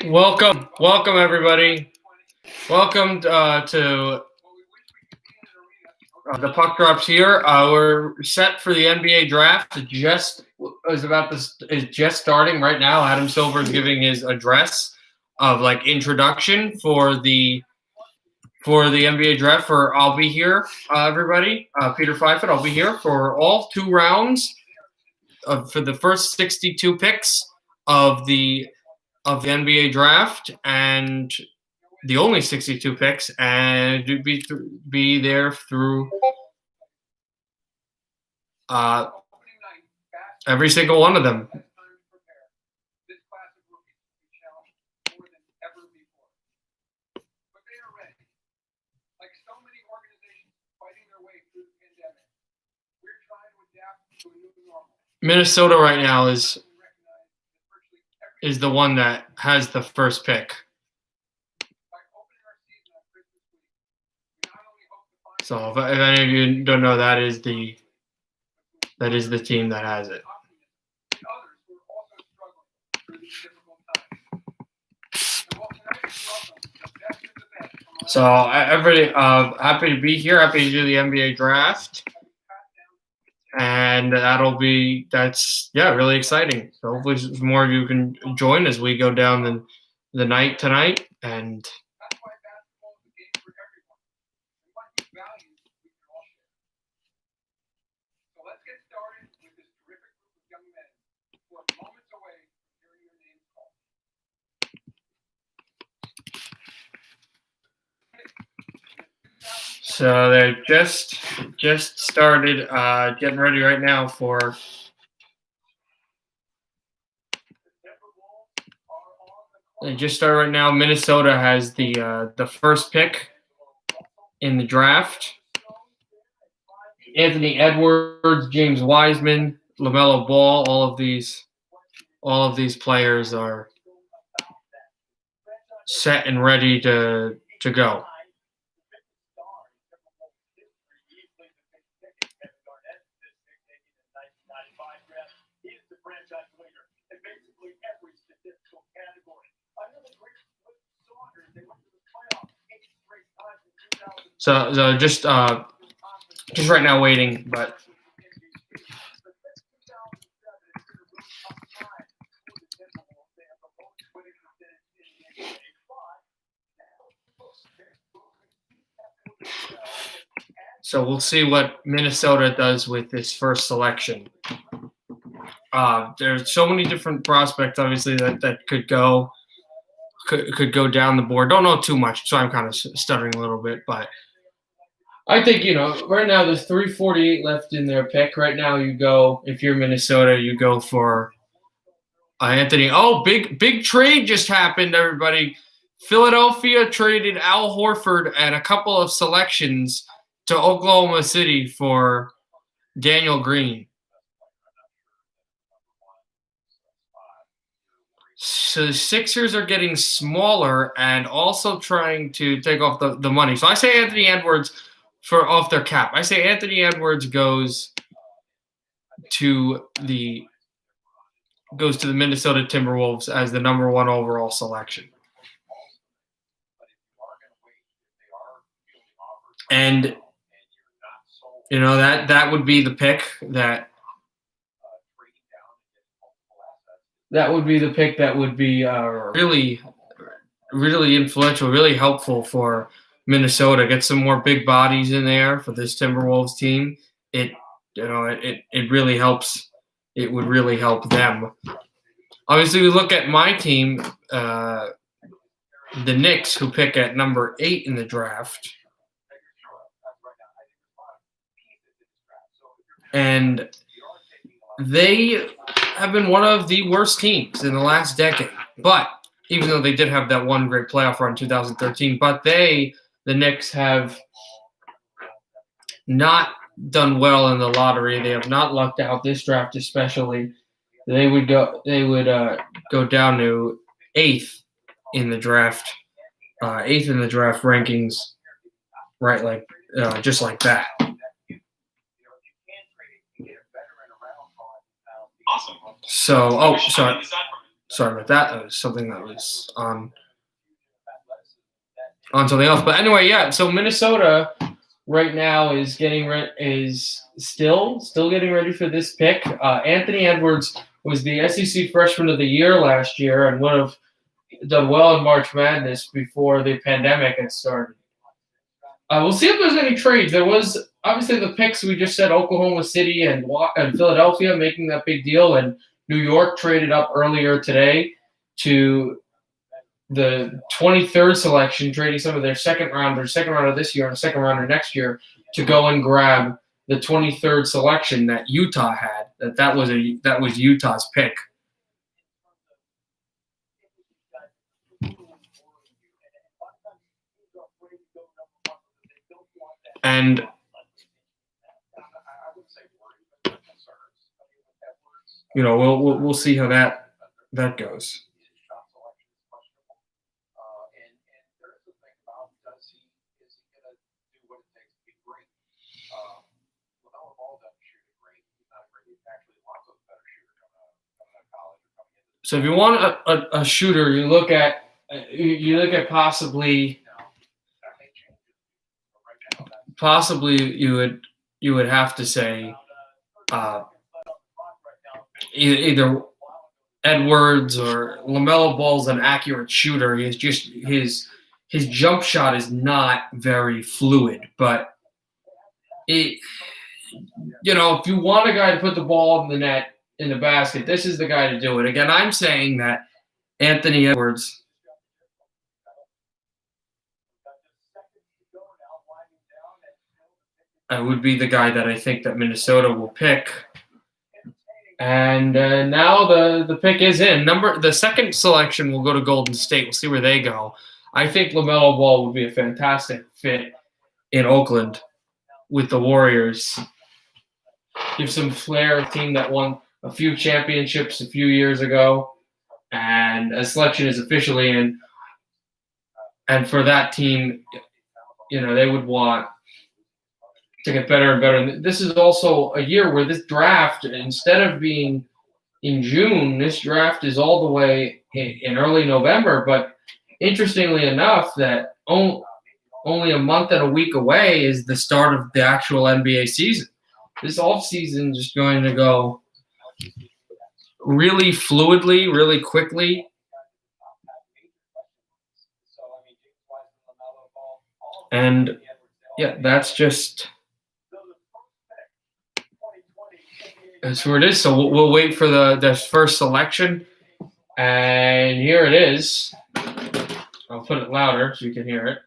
Welcome everybody. Welcome to the puck drops here. We're set for the NBA draft. It just is just starting right now. Adam Silver is giving his address of introduction for the NBA draft. I'll be here, everybody. Peter Fifitt. I'll be here for all two rounds for the first 62 picks of the NBA draft, and the only 62 picks, and be there through every single one of them. Minnesota right now is the one that has the first pick. So if any of you don't know, that is the team that has it. So everybody, happy to be here. Happy to do the NBA draft, and that's really exciting. So hopefully more of you can join as we go down the night tonight. And so they just started getting ready right now for. They just started right now. Minnesota has the first pick in the draft. Anthony Edwards, James Wiseman, LaMelo Ball, all of these players are set and ready to go. So just right now waiting, but so we'll see what Minnesota does with this first selection. There's so many different prospects, obviously, that could go down the board. Don't know too much, so I'm kind of stuttering a little bit, but I think, right now there's 348 left in their pick. Right now you go, if you're Minnesota, you go for Anthony. Oh, big trade just happened, everybody. Philadelphia traded Al Horford and a couple of selections to Oklahoma City for Daniel Green. So the Sixers are getting smaller and also trying to take off the money. So I say Anthony Edwards off their cap. I say Anthony Edwards goes to the Minnesota Timberwolves as the number 1 overall selection. And that would be the pick that would be really, really influential, really helpful for Minnesota. Get some more big bodies in there for this Timberwolves team. It really helps. It would really help them. Obviously, we look at my team, the Knicks, who pick at number 8 in the draft. And they have been one of the worst teams in the last decade. But even though they did have that one great playoff run in 2013, but the Knicks have not done well in the lottery. They have not lucked out this draft, especially. They would go down to 8th in the draft, 8th in the draft rankings, right? Just like that. Awesome. So, Sorry about that. That was something that was on something else. But anyway, yeah. So Minnesota right now is still getting ready for this pick. Anthony Edwards was the SEC Freshman of the Year last year and would have done well in March Madness before the pandemic had started. We'll see if there's any trades. There was obviously the picks we just said: Oklahoma City and Philadelphia making that big deal, and New York traded up earlier today to the 23rd selection, trading some of their second rounder this year and a second rounder next year to go and grab the 23rd selection that Utah had. That was Utah's pick. And we'll see how that goes. So if you want a shooter, you look at possibly you would have to say either Edwards or LaMelo Ball's an accurate shooter. He's just his jump shot is not very fluid, but if you want a guy to put the ball in the net, in the basket, this is the guy to do it. Again, I'm saying that Anthony Edwards would be the guy that I think that Minnesota will pick. And now the pick is in. The second selection will go to Golden State. We'll see where they go. I think LaMelo Ball would be a fantastic fit in Oakland with the Warriors. Give some flair, a team that won a few championships a few years ago, and a selection is officially in. And for that team, they would want to get better and better. This is also a year where this draft, instead of being in June, this draft is all the way in early November. But interestingly enough, that only a month and a week away is the start of the actual NBA season. This offseason is just going to go really fluidly, really quickly. And yeah, that's where it is. So we'll wait for the first selection. And here it is. I'll put it louder so you can hear it.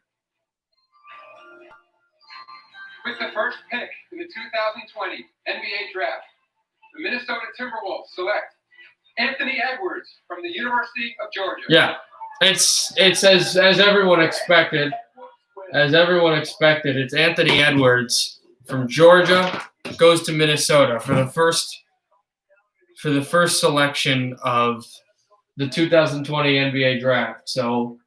With the first pick in the 2020 NBA Draft, the Minnesota Timberwolves select Anthony Edwards from the University of Georgia. Yeah, it's as everyone expected. As everyone expected, it's Anthony Edwards from Georgia goes to Minnesota for the first selection of the 2020 NBA Draft. So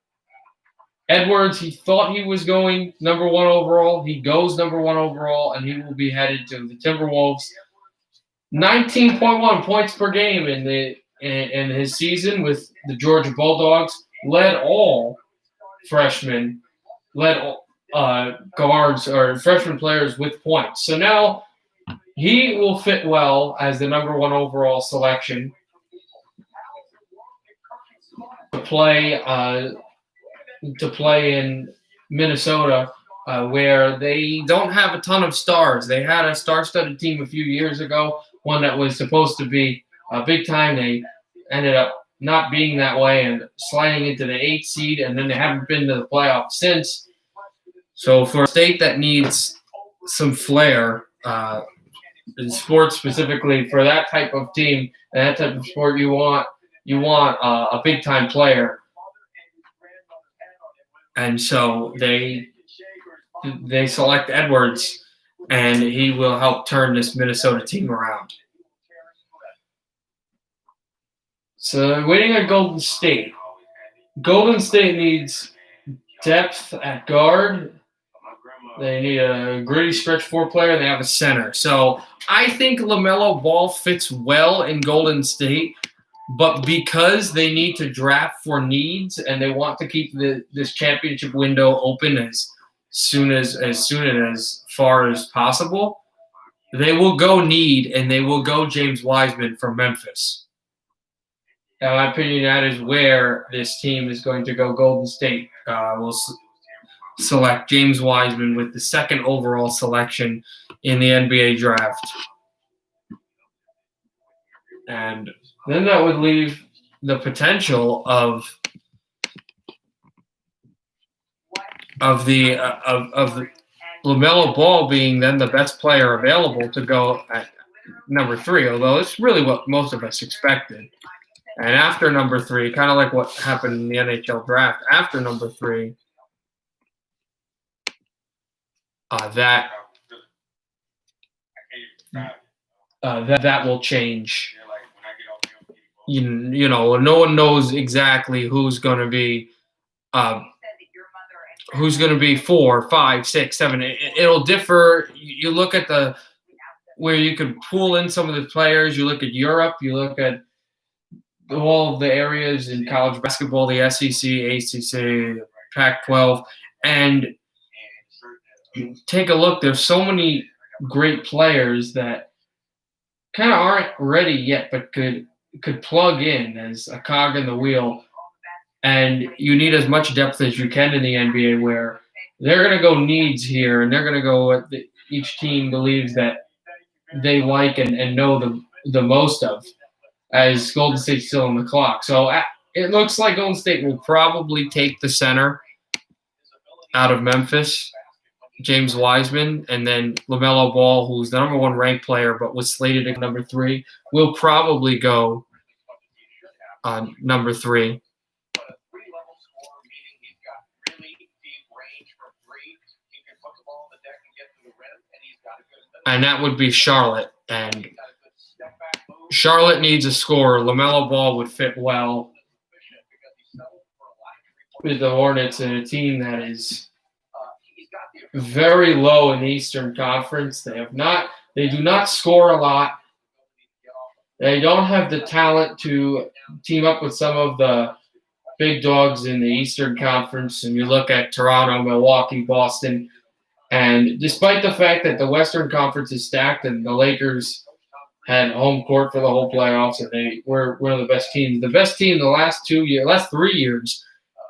Edwards, he thought he was going number 1 overall. He goes number 1 overall, and he will be headed to the Timberwolves. 19.1 points per game in his season with the Georgia Bulldogs. Led all freshmen, guards or freshman players with points. So now he will fit well as the number 1 overall selection to play in Minnesota, where they don't have a ton of stars. They had a star-studded team a few years ago, one that was supposed to be big time. They ended up not being that way and sliding into the 8th seed, and then they haven't been to the playoffs since. So for a state that needs some flair, in sports specifically, for that type of team and that type of sport, you want a big-time player. And so they select Edwards, and he will help turn this Minnesota team around. So waiting at Golden State. Golden State needs depth at guard. They need a gritty stretch 4 player, and they have a center. So I think LaMelo Ball fits well in Golden State, But because they need to draft for needs and they want to keep this championship window open as far as possible, they will go need and they will go James Wiseman from Memphis. In my opinion, that is where this team is going to go. Golden State will select James Wiseman with the second overall selection in the NBA draft. And then that would leave the potential of LaMelo Ball being then the best player available to go at number 3, although it's really what most of us expected. And after number 3, kind of like what happened in the NHL draft, after number 3, that will change. You know, no one knows exactly who's going to be 4, 5, 6, 7. It'll differ. You look at where you could pull in some of the players. You look at Europe. You look at all of the areas in college basketball, the SEC, ACC, Pac-12, and take a look. There's so many great players that kind of aren't ready yet, but could plug in as a cog in the wheel. And you need as much depth as you can in the NBA, where they're going to go needs here, and they're going to go what each team believes that they like and know the most of, as Golden State's still on the clock. So it looks like Golden State will probably take the center out of Memphis, James Wiseman, and then LaMelo Ball, who's the number 1 ranked player but was slated at number 3, will probably go on number 3. And that would be Charlotte. And Charlotte needs a scorer. LaMelo Ball would fit well with the Hornets and a team that is very low in the Eastern Conference. They do not score a lot. They don't have the talent to team up with some of the big dogs in the Eastern Conference. And you look at Toronto, Milwaukee, Boston. And despite the fact that the Western Conference is stacked and the Lakers had home court for the whole playoffs and they were one of the best teams the last 3 years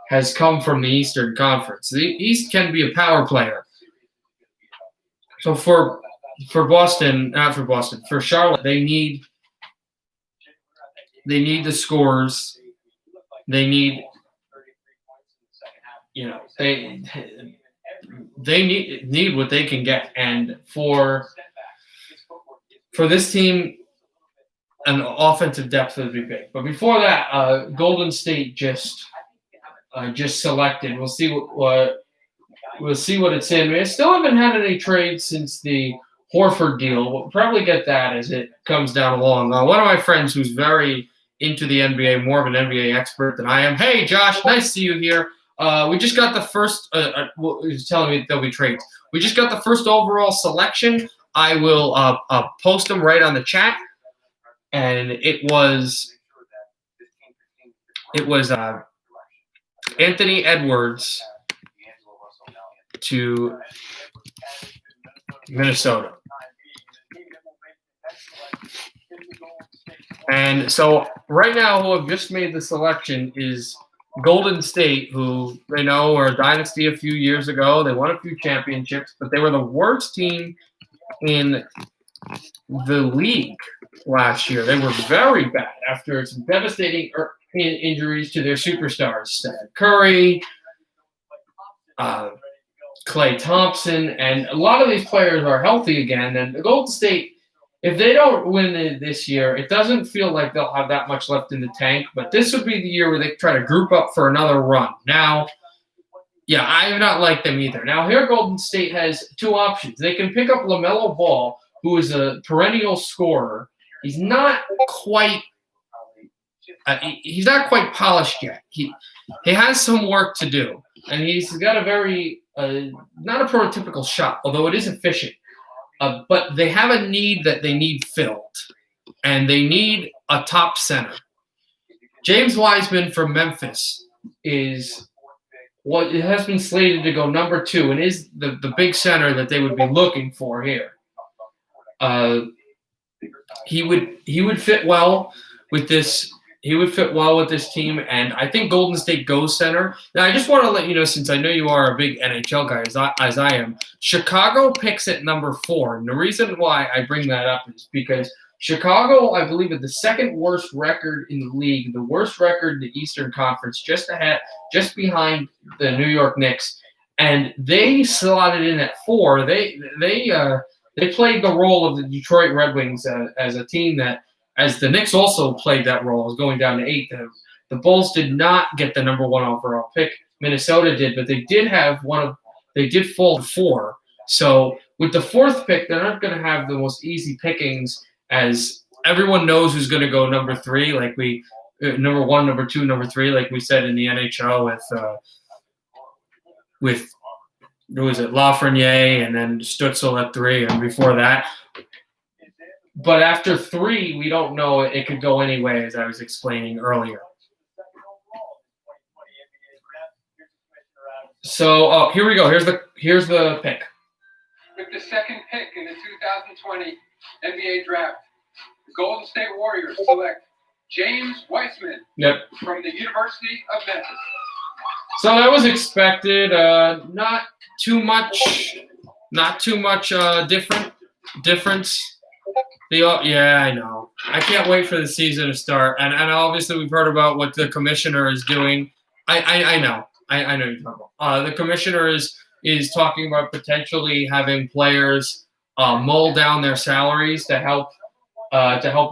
has come from the Eastern Conference. The East can be a power player. So for Charlotte, they need the scores. They need, they need what they can get. And for this team, an offensive depth would be big. But before that, Golden State just selected. We'll see what it's in. We still haven't had any trades since the Horford deal. We'll probably get that as it comes down along. One of my friends who's very into the NBA, more of an NBA expert than I am. Hey, Josh, nice to see you here. We just got the first. He's telling me there'll be trades. We just got the first overall selection. I will post them right on the chat, and it was Anthony Edwards to Minnesota. And so right now, who have just made the selection is Golden State, who they know are a dynasty a few years ago. They won a few championships, but they were the worst team in the league last year. They were very bad after some devastating injuries to their superstars, Steph Curry, Klay Thompson, and a lot of these players are healthy again. And the Golden State, if they don't win it this year, it doesn't feel like they'll have that much left in the tank. But this would be the year where they try to group up for another run. Now, yeah, I have not liked them either. Now, here Golden State has two options. They can pick up LaMelo Ball, who is a perennial scorer. He's not quite polished yet. He has some work to do, and he's got a very not a prototypical shot, although it is efficient. But they have a need that they need filled, and they need a top center. James Wiseman from Memphis is what it has been slated to go number 2 and is the big center that they would be looking for here. He would fit well with this. He would fit well with this team, and I think Golden State goes center. Now, I just want to let you know, since I know you are a big NHL guy, as I am, Chicago picks at number 4. And the reason why I bring that up is because Chicago, I believe, is the second worst record in the league, the worst record in the Eastern Conference, just behind the New York Knicks, and they slotted in at 4. They played the role of the Detroit Red Wings as a team that, as the Knicks also played that role, as going down to 8. The Bulls did not get the number 1 overall pick. Minnesota did, but they did have they did fall to 4. So with the 4th pick, they're not going to have the most easy pickings, as everyone knows who's going to go number 3, like number 1, number 2, number 3, like we said in the NHL with who was it, Lafreniere, and then Stützle at 3, and before that. But after 3, we don't know. It could go any way, as I was explaining earlier. So, here we go. Here's the pick. With the 2nd pick in the 2020 NBA Draft, the Golden State Warriors select James Wiseman from the University of Memphis. So that was expected. Not too much difference. Yeah, I know. I can't wait for the season to start. And obviously we've heard about what the commissioner is doing. I know. I know you're talking about. The commissioner is talking about potentially having players mull down their salaries to help,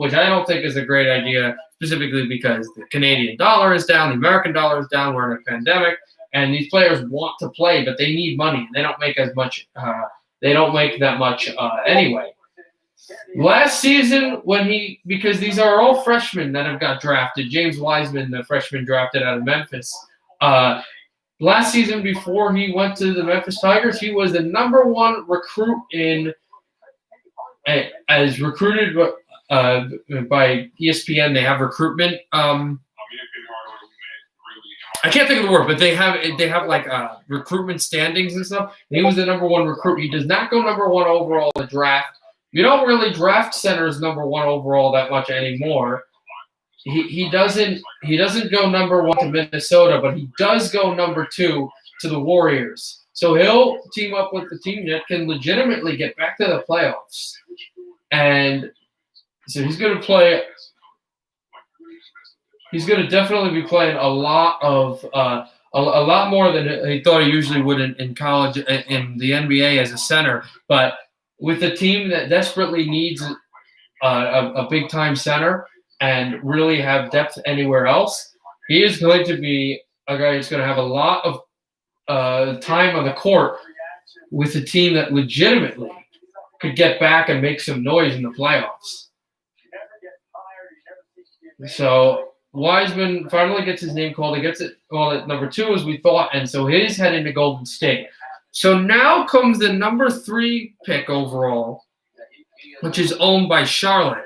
which I don't think is a great idea, specifically because the Canadian dollar is down, the American dollar is down, we're in a pandemic, and these players want to play, but they need money. They don't make as much. They don't make that much anyway. Last season, because these are all freshmen that have got drafted. James Wiseman, the freshman drafted out of Memphis. Last season, before he went to the Memphis Tigers, he was the number 1 recruit as recruited by ESPN. They have recruitment. I can't think of the word, but they have like recruitment standings and stuff. And he was the number 1 recruit. He does not go number 1 overall in the draft. You don't really draft centers number 1 overall that much anymore. He doesn't go number 1 to Minnesota, but he does go number 2 to the Warriors. So he'll team up with the team that can legitimately get back to the playoffs. And so he's going to play. He's going to definitely be playing a lot more than he thought he usually would in college, in the NBA as a center. But with a team that desperately needs a big-time center and really have depth anywhere else, he is going to be a guy who's going to have a lot of time on the court with a team that legitimately could get back and make some noise in the playoffs. So Wiseman finally gets his name called. He gets it called at number 2, as we thought, and so he's heading to Golden State. So now comes the number 3 pick overall, which is owned by Charlotte.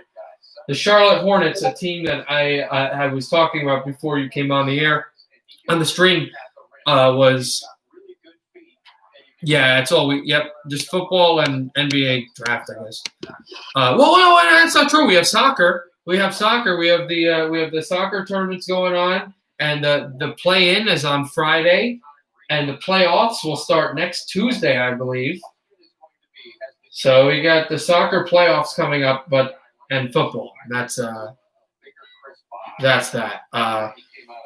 The Charlotte Hornets, a team that I was talking about before you came on the air, on the stream, was, yeah, that's all just football and NBA draft, I guess. No, that's not true. We have soccer. We have the soccer tournaments going on, and the play-in is on Friday. And the playoffs will start next Tuesday, I believe. So we got the soccer playoffs coming up, and football. That's that.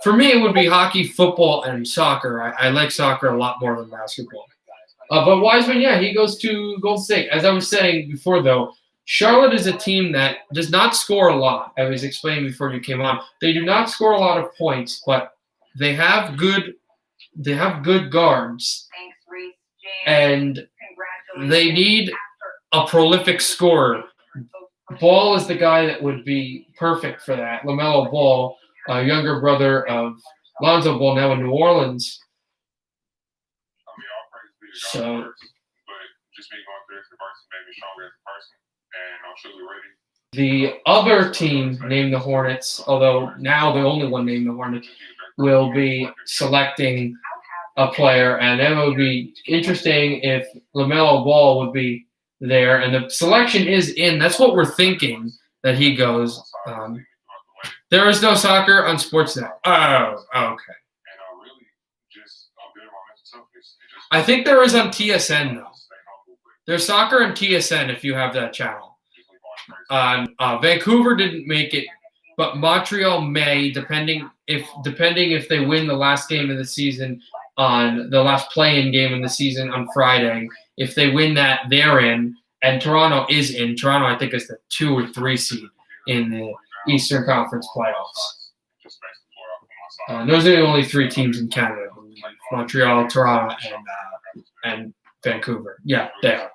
For me, it would be hockey, football, and soccer. I like soccer a lot more than basketball. But Wiseman, yeah, he goes to Golden State. As I was saying before, though, Charlotte is a team that does not score a lot. I was explaining before you came on. They do not score a lot of points, but they have good guards, and they need a prolific scorer. Ball is the guy that would be perfect for that. LaMelo Ball, younger brother of Lonzo Ball, now in New Orleans. So, The other team named the Hornets, although now the only one named the Hornets, will be selecting a player, and it would be interesting if LaMelo Ball would be there, and the selection is in. That's what we're thinking, that he goes. There is no soccer on Sportsnet. Oh, okay. I think there is on TSN, though. There's soccer on TSN if you have that channel. Vancouver didn't make it, but Montreal may, depending if they win the last game of the season on the last play-in game of the season on Friday. If they win that, they're in, and Toronto is in. Toronto, I think, is the 2 or 3 seed in the Eastern Conference playoffs. Those are the only 3 teams in Canada: Montreal, Toronto, and Vancouver. Yeah, they are.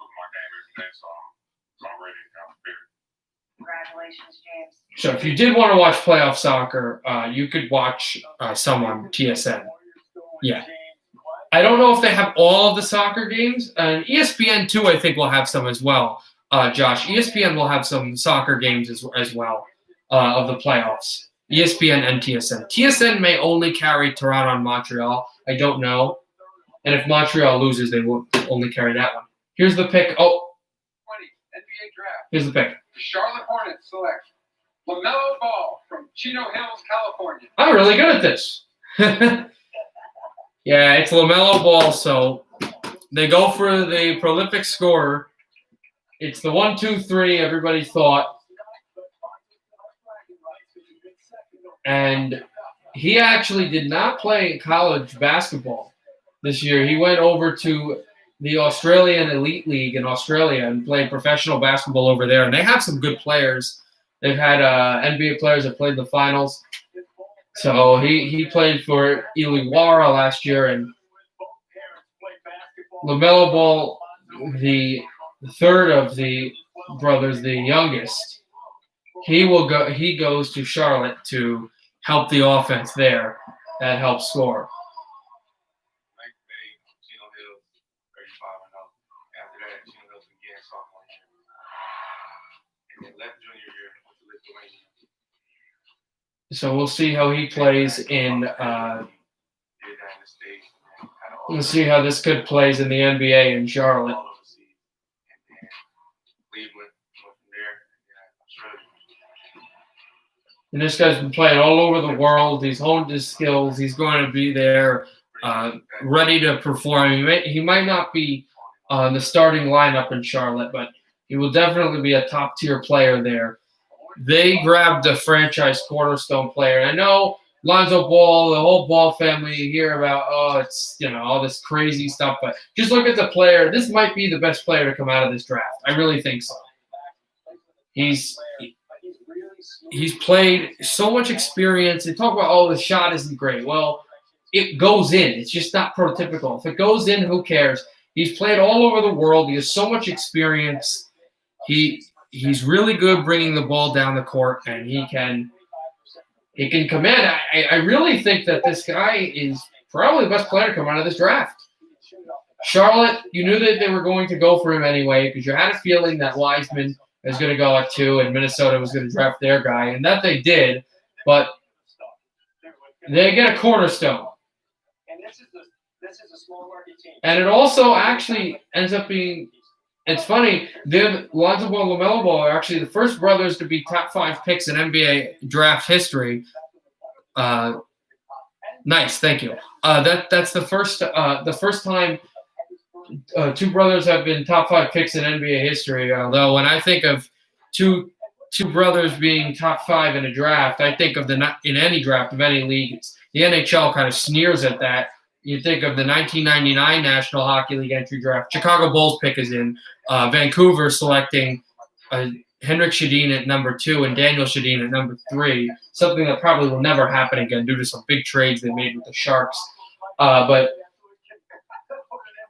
Congratulations, James. So if you did want to watch playoff soccer, you could watch some on TSN. Yeah. I don't know if they have all of the soccer games. And ESPN, too, I think will have some as well, Josh. ESPN will have some soccer games as well of the playoffs. ESPN and TSN. TSN may only carry Toronto and Montreal. I don't know. And if Montreal loses, they will only carry that one. Here's the pick. Oh. 20 NBA draft. Here's the pick. Charlotte Hornets select LaMelo Ball from Chino Hills, California. I'm really good at this. Yeah, it's LaMelo Ball, so they go for the prolific scorer. It's the 1, 2, 3 everybody thought. And he actually did not play college basketball this year. He went over to the Australian Elite League in Australia and played professional basketball over there. And they have some good players. They've had NBA players that played the finals. So he played for Illawarra last year. And LaMelo Ball, the third of the brothers, the youngest, he goes to Charlotte to help the offense there that helps score. So we'll see how he plays in. We'll see how this kid plays in the NBA in Charlotte. And this guy's been playing all over the world. He's honed his skills. He's going to be there, ready to perform. He might not be on the starting lineup in Charlotte, but he will definitely be a top-tier player there. They grabbed a franchise cornerstone player. And I know Lonzo Ball, the whole Ball family, you hear about, it's, all this crazy stuff. But just look at the player. This might be the best player to come out of this draft. I really think so. He's played so much experience. They talk about, the shot isn't great. Well, it goes in. It's just not prototypical. If it goes in, who cares? He's played all over the world. He has so much experience. He's really good bringing the ball down the court, and he can command. I really think that this guy is probably the best player to come out of this draft. Charlotte, you knew that they were going to go for him anyway because you had a feeling that Wiseman was going to go at 2 and Minnesota was going to draft their guy, and that they did, but they get a cornerstone. This is a small market team. And it also actually ends up being – it's funny, Lonzo Ball and LaMelo Ball are actually the first brothers to be top 5 picks in NBA draft history. Nice, thank you. That's the first time 2 brothers have been top 5 picks in NBA history. Although when I think of two brothers being top 5 in a draft, I think of in any draft of any league. The NHL kind of sneers at that. You think of the 1999 National Hockey League entry draft. Chicago Bulls pick is in. Vancouver selecting Henrik Sedin at number 2 and Daniel Sedin at number 3, something that probably will never happen again due to some big trades they made with the Sharks.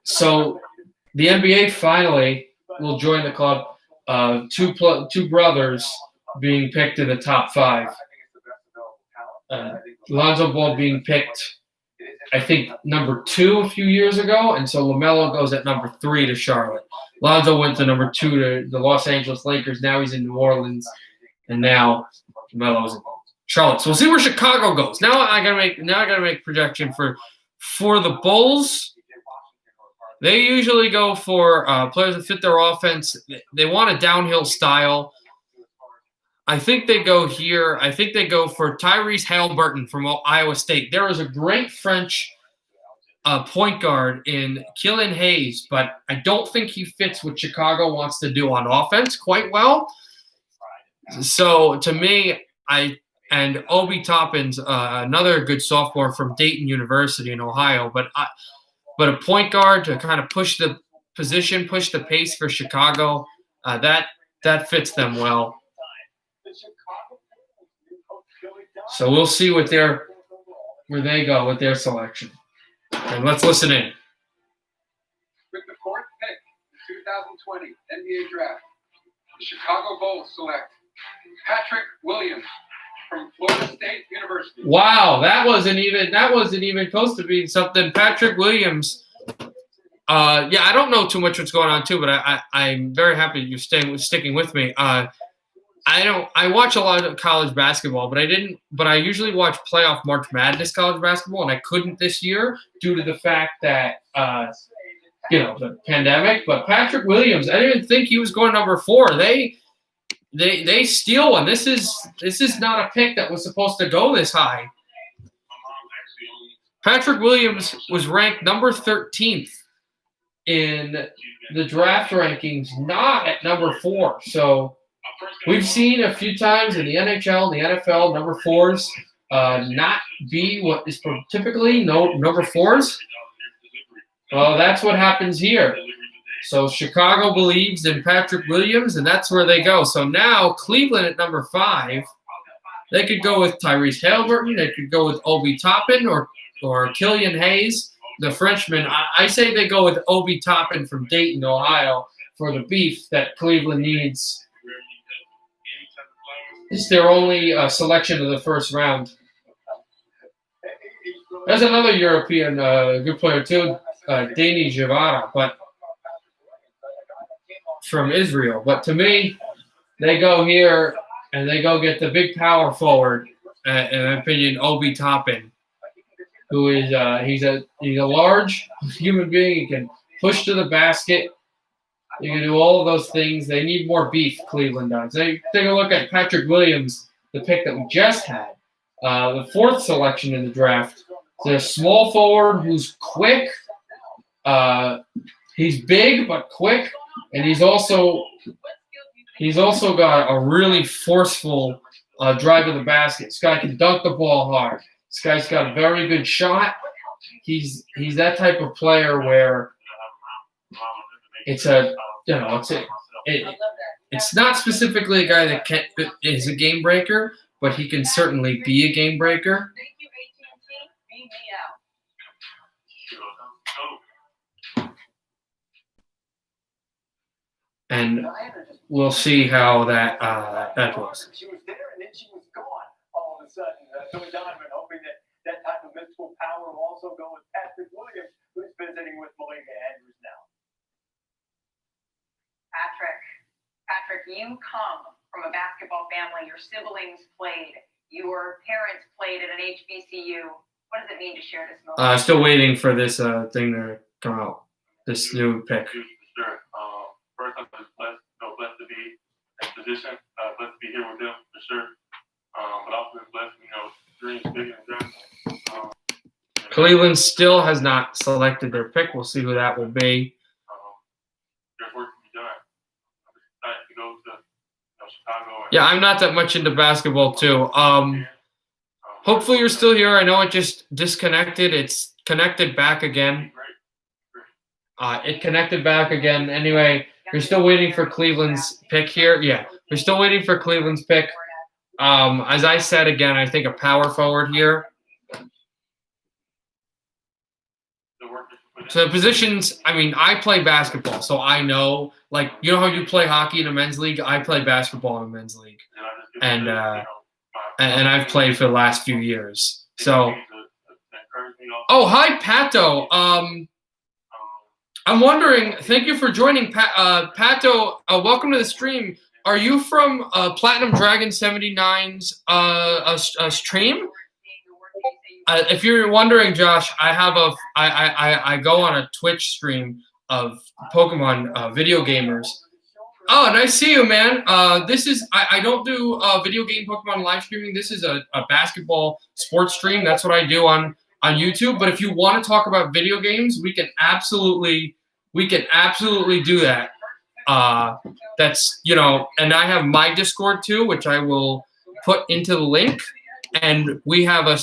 So the NBA finally will join the club. 2 brothers being picked in the top 5. Lonzo Ball being picked, I think, number 2 a few years ago, and so LaMelo goes at number 3 to Charlotte. Lonzo went to number 2 to the Los Angeles Lakers. Now he's in New Orleans. and now Melo's in Charlotte. So we'll see where Chicago goes. Now I gotta make projection for the Bulls. They usually go for players that fit their offense. They want a downhill style. I think they go here. I think they go for Tyrese Haliburton from Iowa State. There is a great French point guard in Killian Hayes, but I don't think he fits what Chicago wants to do on offense quite well. So to me, and Obi Toppin's another good sophomore from Dayton University in Ohio, but a point guard to kind of push the position, push the pace for Chicago, that fits them well. So we'll see where they go with their selection. And let's listen in. With the fourth pick in 2020 NBA Draft, the Chicago Bulls select Patrick Williams from Florida State University. Wow, that wasn't even close to being something. Patrick Williams. I don't know too much what's going on too, but I'm very happy you're sticking with me. I watch a lot of college basketball, but I usually watch playoff March Madness college basketball, and I couldn't this year due to the fact that the pandemic. But Patrick Williams, I didn't even think he was going number 4. They steal one. This is not a pick that was supposed to go this high. Patrick Williams was ranked number 13th in the draft rankings, not at number 4. So we've seen a few times in the NHL and the NFL number 4s not be what is typically number 4s. Well, that's what happens here. So Chicago believes in Patrick Williams, and that's where they go. So now Cleveland at number 5, they could go with Tyrese Haliburton. They could go with Obi Toppin or Killian Hayes, the Frenchman. I say they go with Obi Toppin from Dayton, Ohio, for the beef that Cleveland needs. It's their only selection of the first round. There's another European good player too, Dani Javara, but from Israel. But to me, they go here and they go get the big power forward, in my opinion, Obi Toppin, who is he's a large human being. He can push to the basket. You can do all of those things. They need more beef, Cleveland does. They take a look at Patrick Williams, the pick that we just had, the 4th selection in the draft. It's a small forward who's quick. He's big but quick, and he's also got a really forceful drive to the basket. This guy can dunk the ball hard. This guy's got a very good shot. He's that type of player where it's not specifically a guy that is a game breaker, but he can certainly be a game breaker. And we'll see how that goes. She was there and then she was gone all of a sudden. Tony Donovan hoping that type of mental power will also go with Patrick Williams, who's visiting with Malika Andrews now. Patrick, you come from a basketball family. Your siblings played. Your parents played at an HBCU. What does it mean to share this moment? Still waiting for this thing to come out. This new pick. Sure. First, I'm just blessed to be in position. Blessed to be here with them for sure. But also blessed, dreams big and dreams. Cleveland still has not selected their pick. We'll see who that will be. There's work to be done. I'm excited to go to Chicago. Yeah, I'm not that much into basketball too. Hopefully you're still here. I know it just disconnected. It's connected back again. It connected back again. Anyway, we're still waiting for Cleveland's pick here. Yeah, we're still waiting for Cleveland's pick. As I said again, I think a power forward here. So the positions, I play basketball, so I know, you know how you play hockey in a men's league? I play basketball in a men's league. And I've played for the last few years. So, oh, hi, Pato. I'm wondering, thank you for joining, Pato. Welcome to the stream. Are you from Platinum Dragon 79's stream? If you're wondering, Josh, I go on a Twitch stream of Pokemon video gamers. Oh, nice to see you, man. This is I don't do video game Pokemon live streaming. This is a basketball sports stream. That's what I do on YouTube. But if you want to talk about video games, we can absolutely do that. That's, you know, and I have my Discord too, which I will put into the link. And we have a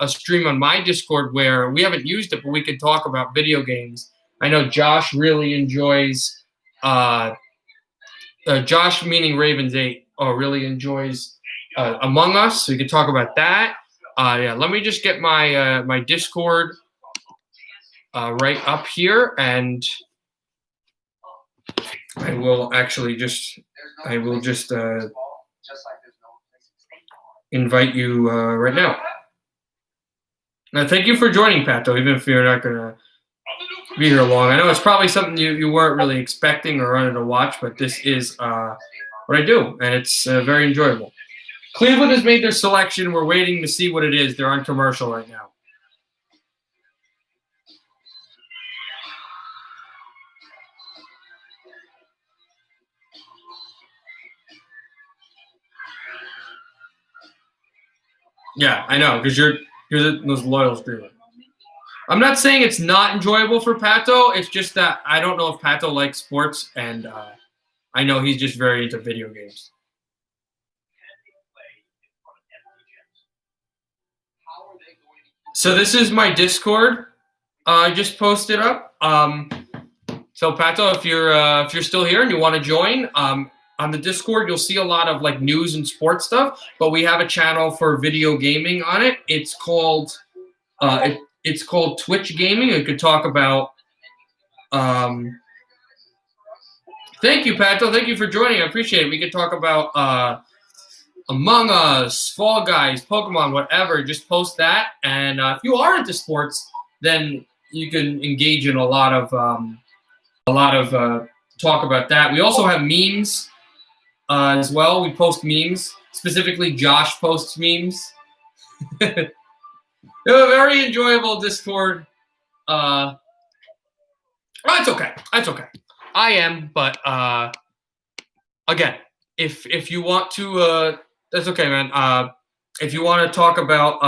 stream on my Discord where we haven't used it, but we can talk about video games. I know Josh really enjoys, Josh meaning Ravens8, really enjoys Among Us. So we can talk about that. Yeah, let me just get my my Discord right up here, and I will actually just invite you right now. Now, thank you for joining, Pato, even if you're not going to be here long. I know it's probably something you weren't really expecting or wanted to watch, but this is what I do, and it's very enjoyable. Cleveland has made their selection. We're waiting to see what it is. They're on commercial right now. Yeah, I know, because you're the most loyal streamer. I'm not saying it's not enjoyable for Pato. It's just that I don't know if Pato likes sports, and I know he's just very into video games. So this is my Discord. I just posted up. So Pato, if you're still here and you want to join, on the Discord, you'll see a lot of like news and sports stuff, but we have a channel for video gaming on it. It's called it's called Twitch Gaming. We could talk about. Thank you, Pato. Thank you for joining. I appreciate it. We could talk about Among Us, Fall Guys, Pokemon, whatever. Just post that, and if you are into sports, then you can engage in a lot of talk about that. We also have memes. As well, we post memes. Specifically, Josh posts memes. We have a very enjoyable Discord. It's okay. It's okay. I am, but again, if you want to, that's okay, man. If you want to talk about,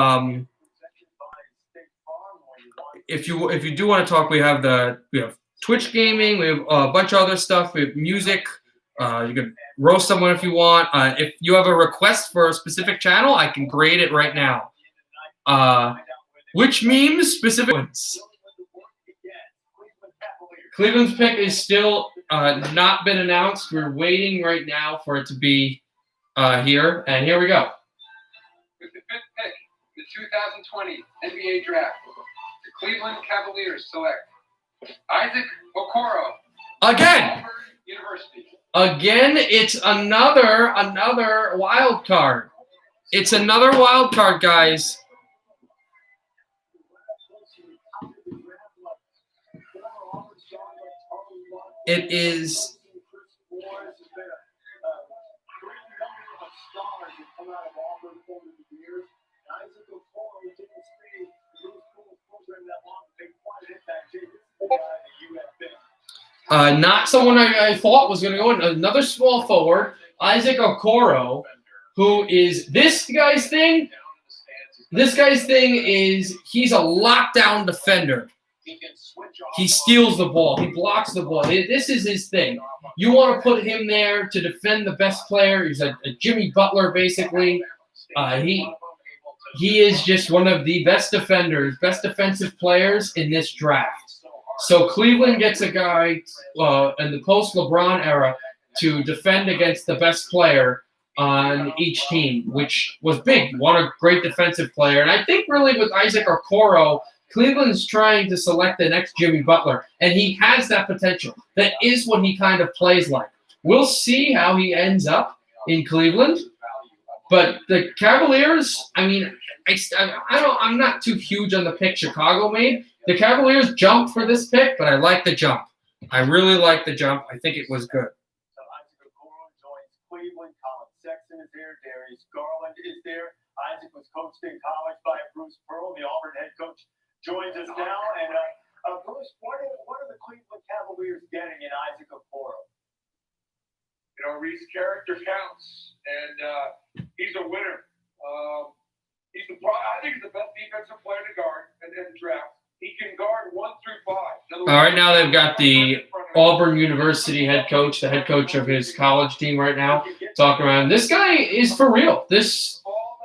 if you do want to talk, we have Twitch gaming. We have a bunch of other stuff. We have music. You can roast someone if you want. If you have a request for a specific channel, I can create it right now. Which memes? Specific ones. Cleveland's pick is still not been announced. We're waiting right now for it to be here. And here we go. With the 5th pick, the 2020 NBA Draft, the Cleveland Cavaliers select Isaac Okoro. Again. Auburn University. Again, it's another wild card. It's another wild card, guys. It is. Not someone I thought was going to go in. Another small forward, Isaac Okoro, who is this guy's thing. This guy's thing is he's a lockdown defender. He steals the ball. He blocks the ball. This is his thing. You want to put him there to defend the best player. He's a Jimmy Butler, basically. He is just one of the best defenders, best defensive players in this draft. So Cleveland gets a guy in the post-LeBron era to defend against the best player on each team, which was big. What a great defensive player. And I think really with Isaac Okoro, Cleveland's trying to select the next Jimmy Butler, and he has that potential. That is what he kind of plays like. We'll see how he ends up in Cleveland. But the Cavaliers, I mean, I'm not too huge on the pick Chicago made. The Cavaliers jumped for this pick, but I like the jump. I really like the jump. I think it was good. Cleveland. Colin Sexton is there. Darius Garland is there. Isaac was coached in college by Bruce Pearl, the Auburn head coach, joins us now. And Bruce, what are the Cleveland Cavaliers getting in Isaac Okoro? You know, Reed's character counts, and he's a winner. I think he's the best defensive player to guard in the draft. He can guard 1 through 5. All right, now they've got the Auburn University head coach, the head coach of his college team right now, talking around. This guy is for real. This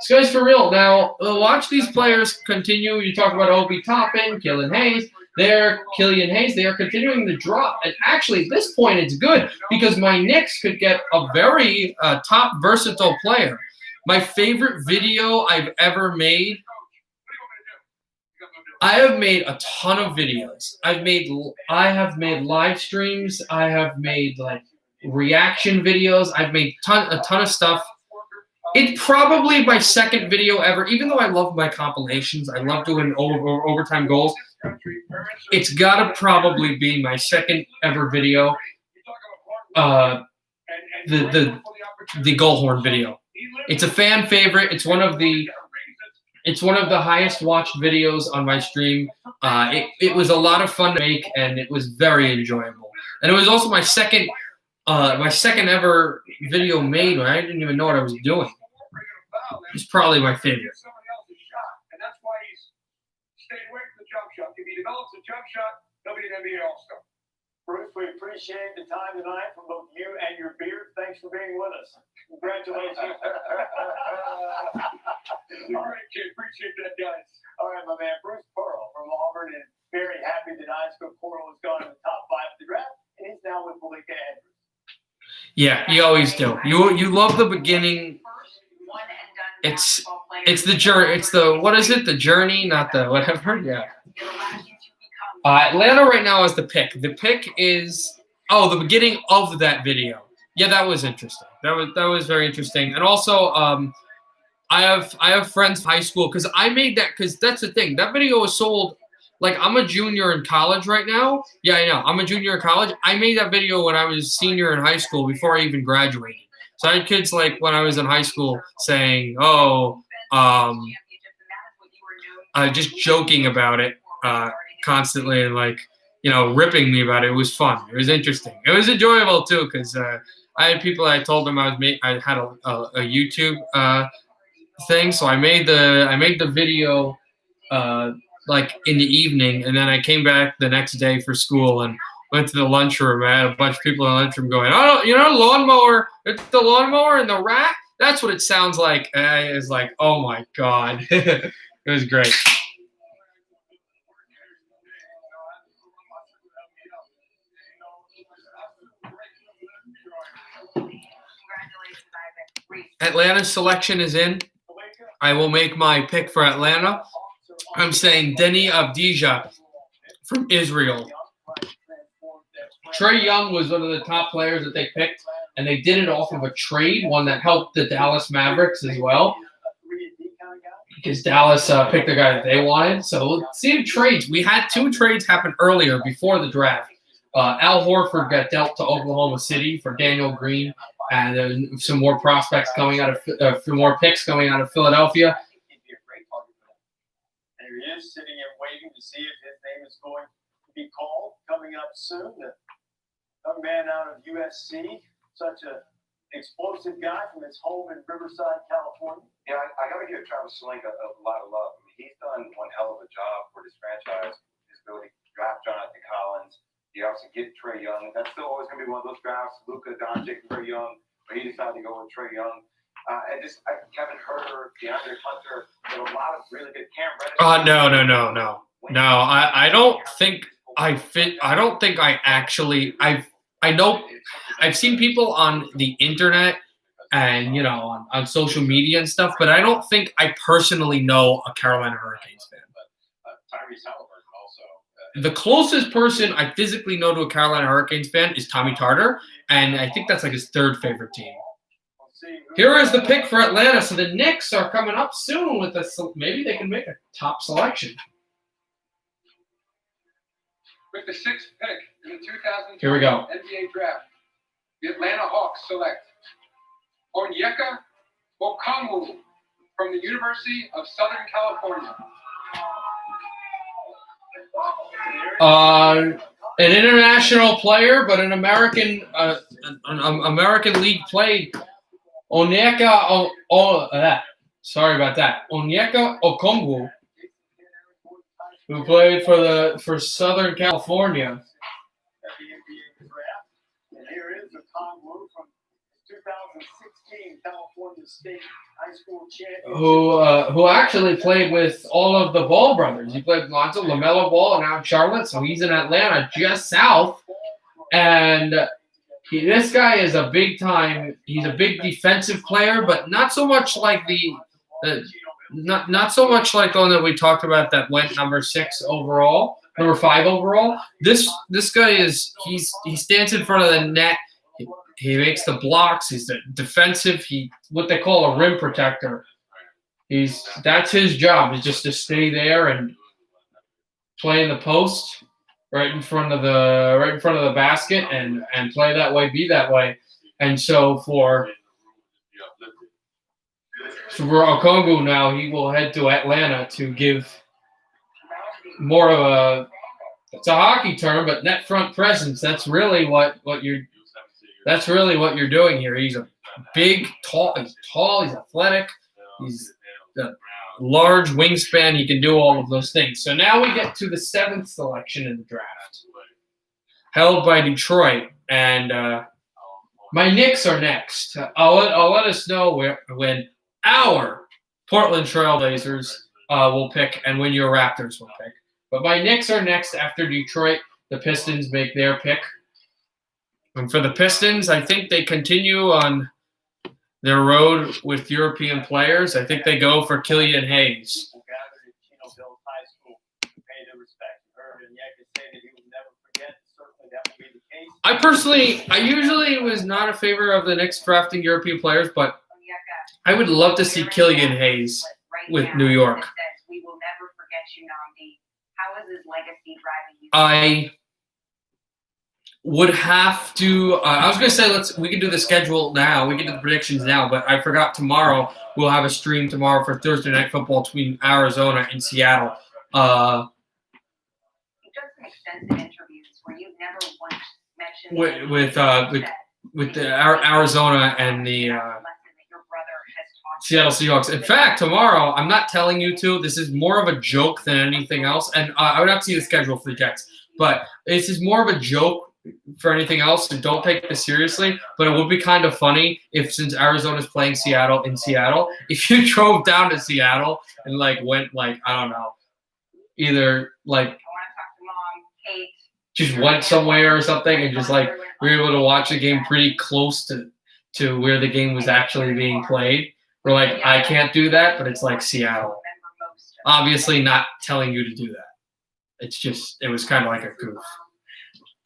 guy's for real. Now, watch these players continue. You talk about Obi Toppin, Killian Hayes. They are continuing to drop. And actually, at this point, it's good because my Knicks could get a very top versatile player. My favorite video I've ever made. I have made a ton of videos. I have made live streams. I have made like reaction videos. I've made a ton of stuff. It's probably my second video ever. Even though I love my compilations, I love doing overtime goals. It's gotta probably be my second ever video. The goal horn video. It's a fan favorite. It's one of the highest watched videos on my stream. It was a lot of fun to make, and it was very enjoyable. And it was also my second ever video made where I didn't even know what I was doing. It's probably my favorite. And that's why he's stayed away from the jump shot. If he develops a jump shot, he'll be an NBA All-Star. Bruce, we appreciate the time tonight from both you and your beard. Thanks for being with us. Congratulations. Great kid. Appreciate that, guys. All right, my man, Bruce Pearl from Auburn, and very happy that Isaac Okoro has gone in the top 5 of the draft, and he's now with Malika Andrews. Yeah, you always do. You love the beginning. It's the journey. It's the what is it? The journey, not the whatever. Yeah. Atlanta right now is the pick. The pick is the beginning of that video. Yeah, that was interesting. That was very interesting. And also, I have friends from high school because I made that because that's the thing. That video was sold. Like, I'm a junior in college right now. Yeah, I know. I'm a junior in college. I made that video when I was senior in high school before I even graduated. So I had kids like when I was in high school saying, just joking about it constantly and like, ripping me about it. It was fun. It was interesting. It was enjoyable too because I had people. I told them I had a YouTube thing, so I made the video like in the evening, and then I came back the next day for school and went to the lunchroom. I had a bunch of people in the lunchroom going, "Oh, lawnmower! It's the lawnmower and the rat." That's what it sounds like. And I was like, "Oh my god!" It was great. Atlanta's selection is in. I will make my pick for Atlanta. I'm saying Deni Avdija from Israel. Trae Young was one of the top players that they picked, and they did it off of a trade, one that helped the Dallas Mavericks as well, because Dallas picked the guy that they wanted. So let's see trades. We had 2 trades happen earlier before the draft. Al Horford got dealt to Oklahoma City for Daniel Green, and then some more prospects coming out of a few more picks coming out of Philadelphia. And he is sitting and waiting to see if his name is going to be called coming up soon. The young man out of USC, such an explosive guy from his home in Riverside, California. Yeah, I got to give Travis Schlenk a lot of love. I mean, he's done one hell of a job for this franchise. His ability to draft Jonathan Collins. You obviously get Trae Young. That's still always going to be one of those drafts. Luka Doncic, Trae Young, but he decided to go with Trae Young. And just Kevin Huerter, DeAndre Hunter, there were a lot of really good Cam Reddish. No. I don't think I fit. I don't think I actually. I know. I've seen people on the internet and on social media and stuff, but I don't think I personally know a Carolina Hurricanes fan. Tyrese Halliburton also. The closest person I physically know to a Carolina Hurricanes fan is Tommy Tarter, and I think that's like his 3rd favorite team. Here is the pick for Atlanta. So the Knicks are coming up soon with maybe they can make a top selection. With the 6th pick in the 2020 Here we go. NBA draft, the Atlanta Hawks select Onyeka Okongwu from the University of Southern California. An international player, but an American American League play. Onyeka sorry about that. Onyeka Okongwu, who played for Southern California. And here is Okongwu from 2016 California State High School Championship. Who actually played with all of the Ball brothers. He played with Lonzo, LaMelo Ball, and now Charlotte. So he's in Atlanta, just south. And this guy is a big time. He's a big defensive player, but not so much like not so much like the one that we talked about that went number 5 overall. This guy he stands in front of the net. He makes the blocks. He's the defensive. What they call a rim protector. That's his job, is just to stay there and play in the post right in front of the basket and play that way, be that way. And so for Okongwu now, he will head to Atlanta to give more of it's a hockey term, but net front presence. That's really what you're doing here. He's a big, tall. He's athletic. He's a large wingspan. He can do all of those things. So now we get to the 7th selection in the draft, held by Detroit, and my Knicks are next. I'll let us know when our Portland Trailblazers will pick and when your Raptors will pick. But my Knicks are next after Detroit. The Pistons make their pick. And for the Pistons, I think they continue on their road with European players. I think they go for Killian Hayes. Gathered at Chino Hills High School to pay their respect. Heard Onyeka say that he will never forget. Certainly that will be the case. I usually was not a favor of the Knicks drafting European players, but I would love to see Killian Hayes with New York. We will never forget you, Nnamdi. How is his legacy driving you? I would have to. I was going to say we can do the schedule now. We can do the predictions now, but I forgot tomorrow we'll have a stream tomorrow for Thursday Night Football between Arizona and Seattle. You've done some extensive interviews where you've never once mentioned with the Arizona and the Seattle Seahawks. In fact, tomorrow, I'm not telling you to. This is more of a joke than anything else. And I would have to see the schedule for the Jets. But this is more of a joke for anything else, so don't take this seriously. But it would be kind of funny if, since Arizona's playing Seattle in Seattle, if you drove down to Seattle and went I don't know, either I want to talk to Mom, Kate, just went somewhere or something and just we were able to watch the game pretty close to where the game was actually being played. We're I can't do that, but it's Seattle. Obviously not telling you to do that. It's just, it was kind of like a goof.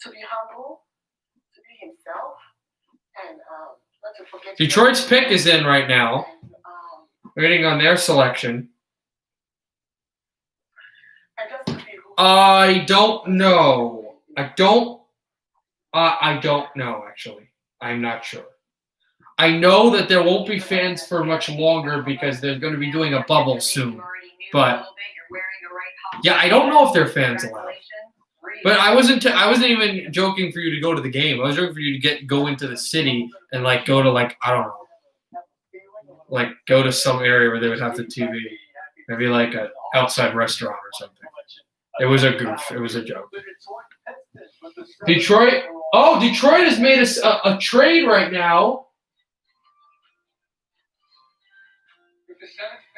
To be humble, to be himself, and not to forget. Detroit's pick is in right now. We're waiting on their selection. I don't know. I don't know, actually. I'm not sure. I know that there won't be fans for much longer because they're going to be doing a bubble soon. But yeah, I don't know if they're fans allowed. But I wasn't even joking for you to go to the game. I was joking for you to go into the city and go to I don't know, go to some area where they would have the TV, maybe a outside restaurant or something. It was a goof. It was a joke. Detroit. Oh, Detroit has made a trade right now.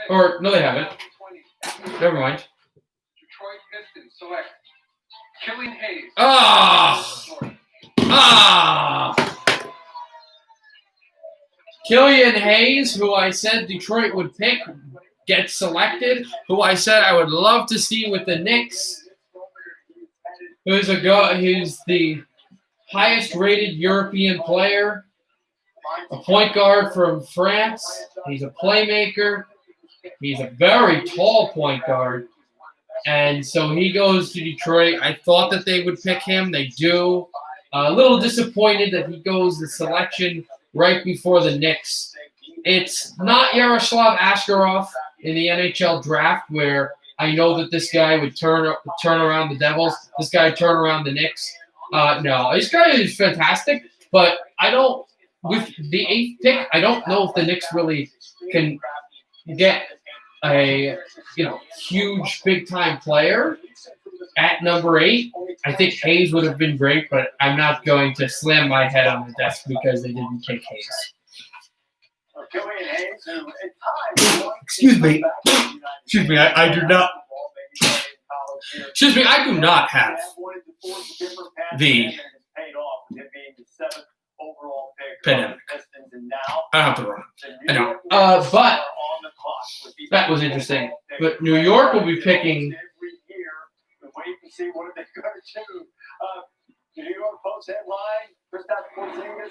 Or no, they haven't. Never mind. Detroit Pistons select Killian Hayes. Killian Hayes, who I said Detroit would pick, gets selected. Who I said I would love to see with the Knicks. Who's the highest-rated European player, a point guard from France. He's a playmaker. He's a very tall point guard. And so he goes to Detroit. I thought that they would pick him. They do. A little disappointed that he goes the selection right before the Knicks It's not Yaroslav Askarov in the NHL draft where I know that this guy would turn around the Devils. This guy would turn around the Knicks. No, this guy is fantastic, but I don't. With the 8th pick, I don't know if the Knicks really can get a huge big time player at number 8. I think Hayes would have been great, but I'm not going to slam my head on the desk because they didn't take Hayes. Excuse me. Excuse me. I do not. Excuse me. I do not have the pandemic. I don't have to run. I know. But that was interesting. But New York will be picking. Wait and see what they're going to do. The New York Post headline: Kristaps Porzingis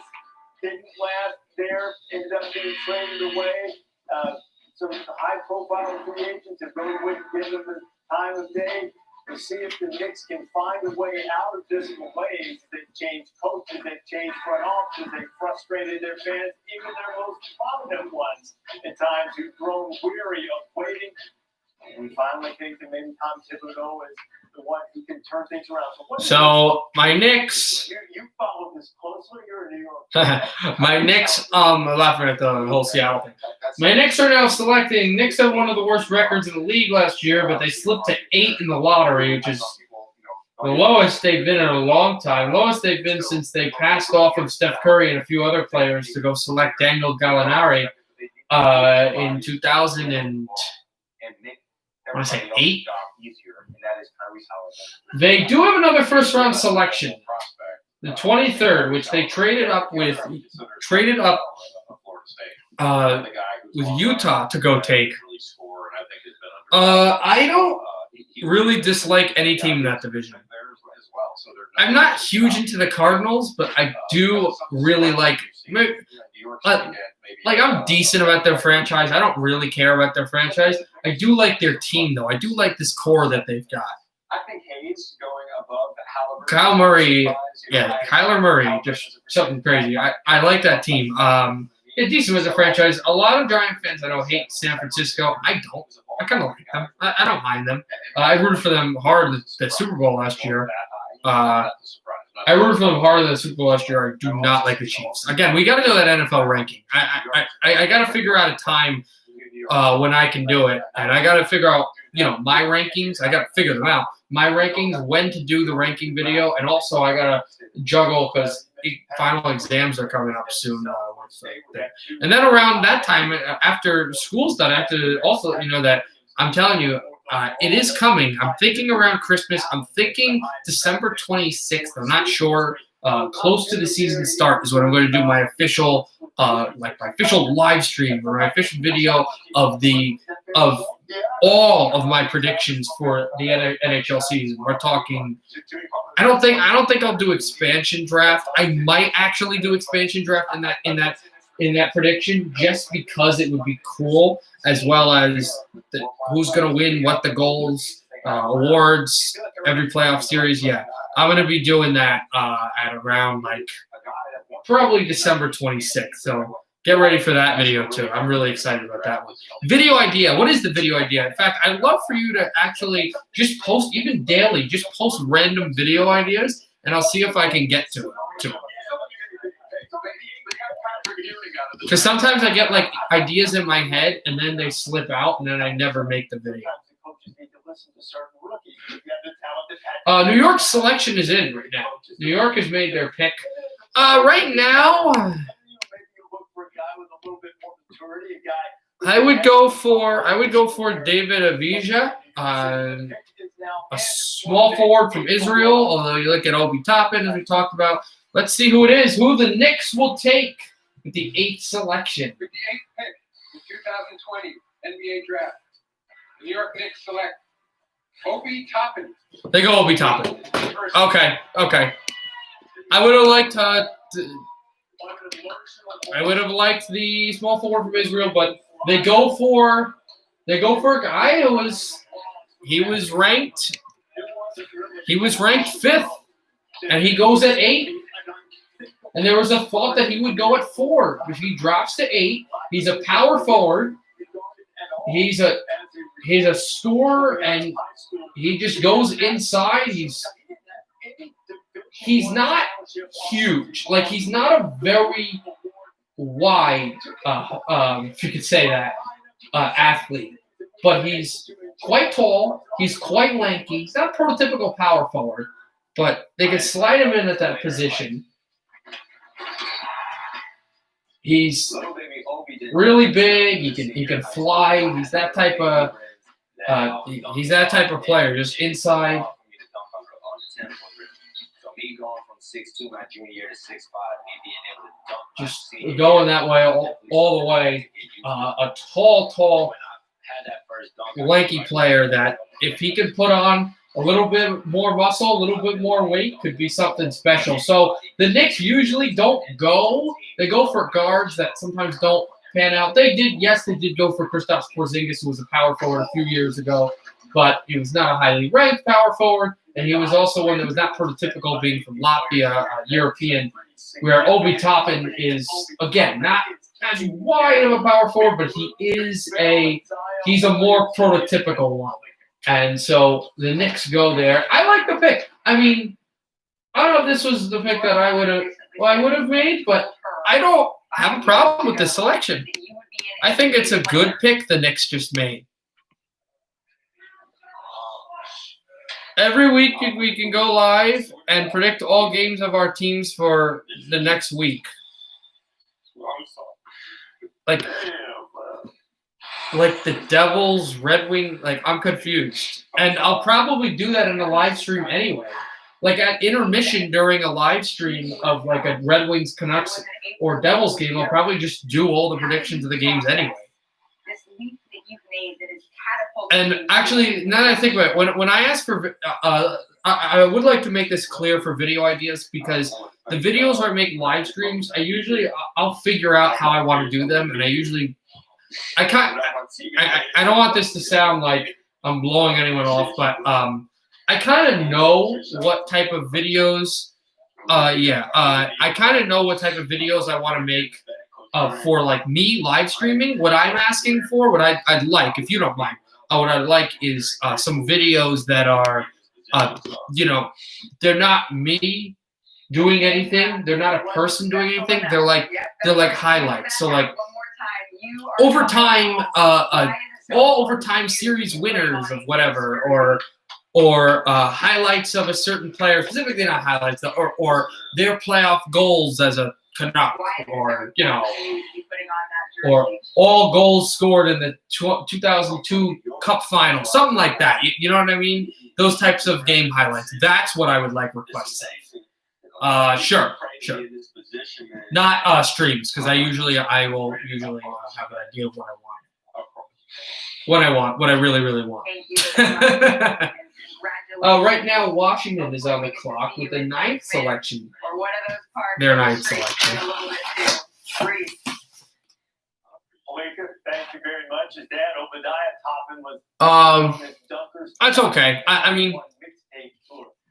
didn't last there, ended up being traded away. Some high-profile free agents have really wouldn't give them the time of day to see if the Knicks can find a way out of this malaise. They've changed coaches, they've changed front offices, they've frustrated their fans, even their most prominent ones at times who've grown weary of waiting. And we finally think that maybe Tom Thibodeau is the one who can turn things around. So my Knicks. You follow this closely. You're in New York. My Knicks. I'm laughing at the whole Seattle thing. My Knicks are now selecting. Knicks had one of the worst records in the league last year, but they slipped to 8 in the lottery, which is the lowest they've been in a long time. Lowest they've been since they passed off of Steph Curry and a few other players to go select Daniel Gallinari in 2000 and. I want to say 8. They do have another first-round selection, the 23rd, which they traded up with Utah to go take. I don't really dislike any team in that division. I'm not huge into the Cardinals, but I do really like. I'm decent about their franchise. I don't really care about their franchise. I do like their team, though. I do like this core that they've got. I think Hayes going above the Halliburton. Kyle Murray, yeah, Kyler Murray, just something crazy. I like that team. Yeah, decent as a franchise. A lot of Giant fans I know hate San Francisco. I don't. I kind of like them. I don't mind them. I rooted for them hard at the Super Bowl last year. I rooted for them hard at the Super Bowl last year. I do not like the Chiefs. Again, we got to do that NFL ranking. I got to figure out a time when I can do it, and I got to figure out, my rankings. I got to figure them out. My rankings, when to do the ranking video, and also I got to juggle because final exams are coming up soon. And then around that time, after school's done, I have to also, that I'm telling you, it is coming. I'm thinking around Christmas. I'm thinking December 26th. I'm not sure. Close to the season start is when I'm going to do my official, my official live stream or my official video of all of my predictions for the NHL season. We're talking. I don't think I'll do expansion draft. I might actually do expansion draft in that prediction just because it would be cool, as well as who's going to win, what the goals, awards, every playoff series. Yeah, I'm going to be doing that at around probably December 26th. So get ready for that video too. I'm really excited about that one. Video idea. What is the video idea? In fact, I'd love for you to actually just post, even daily, just post random video ideas, and I'll see if I can get to it. Because sometimes I get ideas in my head and then they slip out and then I never make the video. New York's selection is in right now. New York has made their pick. Right now, I would go for David Avdija, a small forward from Israel. Although you look at Obi Toppin, as we talked about. Let's see who it is. Who the Knicks will take with the 8th selection. With the 8th pick in 2020 NBA draft, the New York Knicks select Obi Toppin. They go Obi Toppin. Okay. I would have liked the small forward from Israel, but they go for a guy who was ranked 5th, and he goes at 8. And there was a thought that he would go at 4. If he drops to 8, he's a power forward. He's a scorer, and he just goes inside. He's not huge. Like, he's not a very wide, if you could say that, athlete. But he's quite tall. He's quite lanky. He's not a prototypical power forward, but they can slide him in at that position. He's really big. He can fly. He's that type of player, just inside. Just going that way all the way. A tall, lanky player that if he can put on a little bit more muscle, a little bit more weight, could be something special. So the Knicks usually don't go. They go for guards that sometimes don't pan out. They did go for Kristaps Porzingis, who was a power forward a few years ago, but he was not a highly ranked power forward, and he was also one that was not prototypical, being from Latvia, European, where Obi Toppin is, again, not as wide of a power forward, but he's a more prototypical one. And so the Knicks go there. I like the pick. I mean, I don't know if this was the pick that I would have made, but I don't have a problem with this selection. I think it's a good pick the Knicks just made. Every week we can go live and predict all games of our teams for the next week. Like the Devils, Red Wings, like I'm confused. And I'll probably do that in a live stream anyway. Like at intermission during a live stream of like a Red Wings, Canucks, or Devils game, I'll probably just do all the predictions of the games anyway. And actually, now that I think about it, when I ask for, I would like to make this clear for video ideas, because the videos where I make live streams, I'll figure out how I want to do them, and I don't want this to sound like I'm blowing anyone off, but I kind of know what type of videos. I kind of know what type of videos I want to make for like me live streaming. What I'm asking for, what I'd like, if you don't mind, what I'd like is some videos that are, they're not me doing anything. They're not a person doing anything. They're like highlights. So like overtime, all overtime series winners of whatever, or highlights of a certain player, specifically not highlights, or their playoff goals as a Canuck, or or all goals scored in the 2002 Cup Final, something like that. You know what I mean? Those types of game highlights. That's what I would like requests say. Sure. Not streams, because I will usually have an idea of what I really want. Right now, Washington is on the clock with the 9th selection. Their 9th selection. Thank you very much. His dad, Obadiah Toppin, was that's okay. I mean,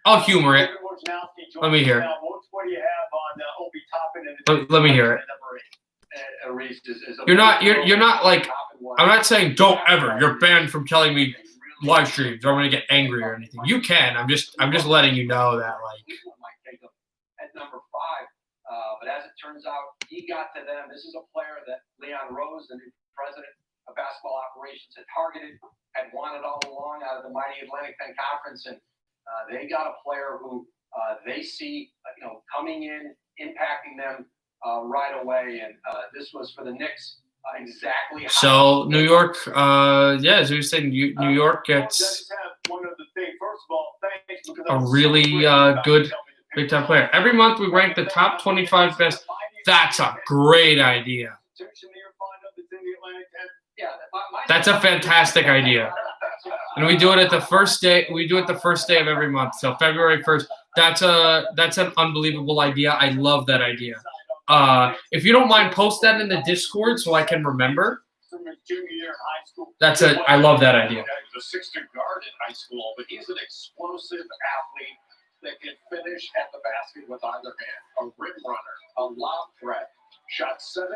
I'll humor it. Let me hear. What do you have on Obi Toppin? Let me hear it. You're not like, I'm not saying don't ever. You're banned from telling me live streams, or I'm gonna get angry or anything. You can. I'm just letting you know that, like. At number 5, but as it turns out, he got to them. This is a player that Leon Rose, the new president of basketball operations, had targeted, had wanted all along out of the mighty Atlantic 10 Conference, and they got a player who they see, coming in, impacting them right away, and this was for the Knicks. Exactly. So New York, as we were saying, New York gets a really good big time player. Every month we rank the top 25 best. That's a great idea. That's a fantastic idea. And we do it at the first day. We do it the first day of every month. So February 1st. That's an unbelievable idea. I love that idea. If you don't mind, post that in the Discord so I can remember. I love that idea. He was a 6th guard in high school, but he's an explosive athlete. that can finish at the basket with either hand. A rim runner, a lob threat. Shot 77%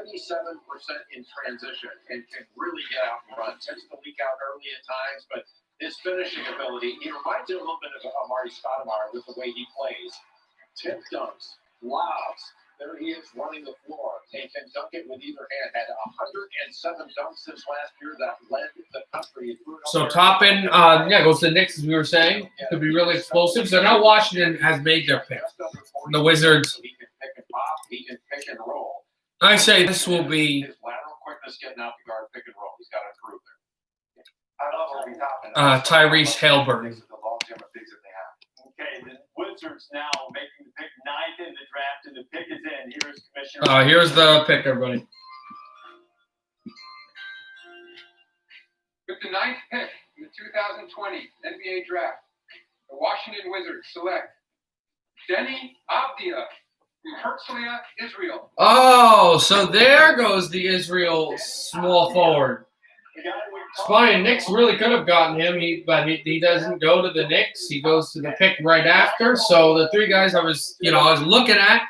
in transition and can really get out and run. Tends to leak out early at times, but his finishing ability, he reminds you a little bit of Amari Stoudemire with the way he plays. Tip dunks, lobs. There he is running the floor. He can dunk it with either hand. Had 107 dunks this last year that led the country. So Toppin, goes to the Knicks, as we were saying. Could be really explosive. So now Washington has made their pick. The Wizards. He can pick and pop. He can pick and roll. I say this will be His lateral quickness getting out the guard, pick and roll. He's got to improve there. I love what we Toppin. Tyrese Haliburton. The long term bigs that they have. Okay, the Wizards now making the pick 9th in the draft, and the pick is in. Here's Commissioner. Here's the pick, everybody. With the 9th pick in the 2020 NBA Draft, the Washington Wizards select Denny Avdia from Herzliya, Israel. Oh, so there goes the Israel small forward. It's funny, Knicks really could have gotten him, but he doesn't go to the Knicks. He goes to the pick right after. So the three guys I was looking at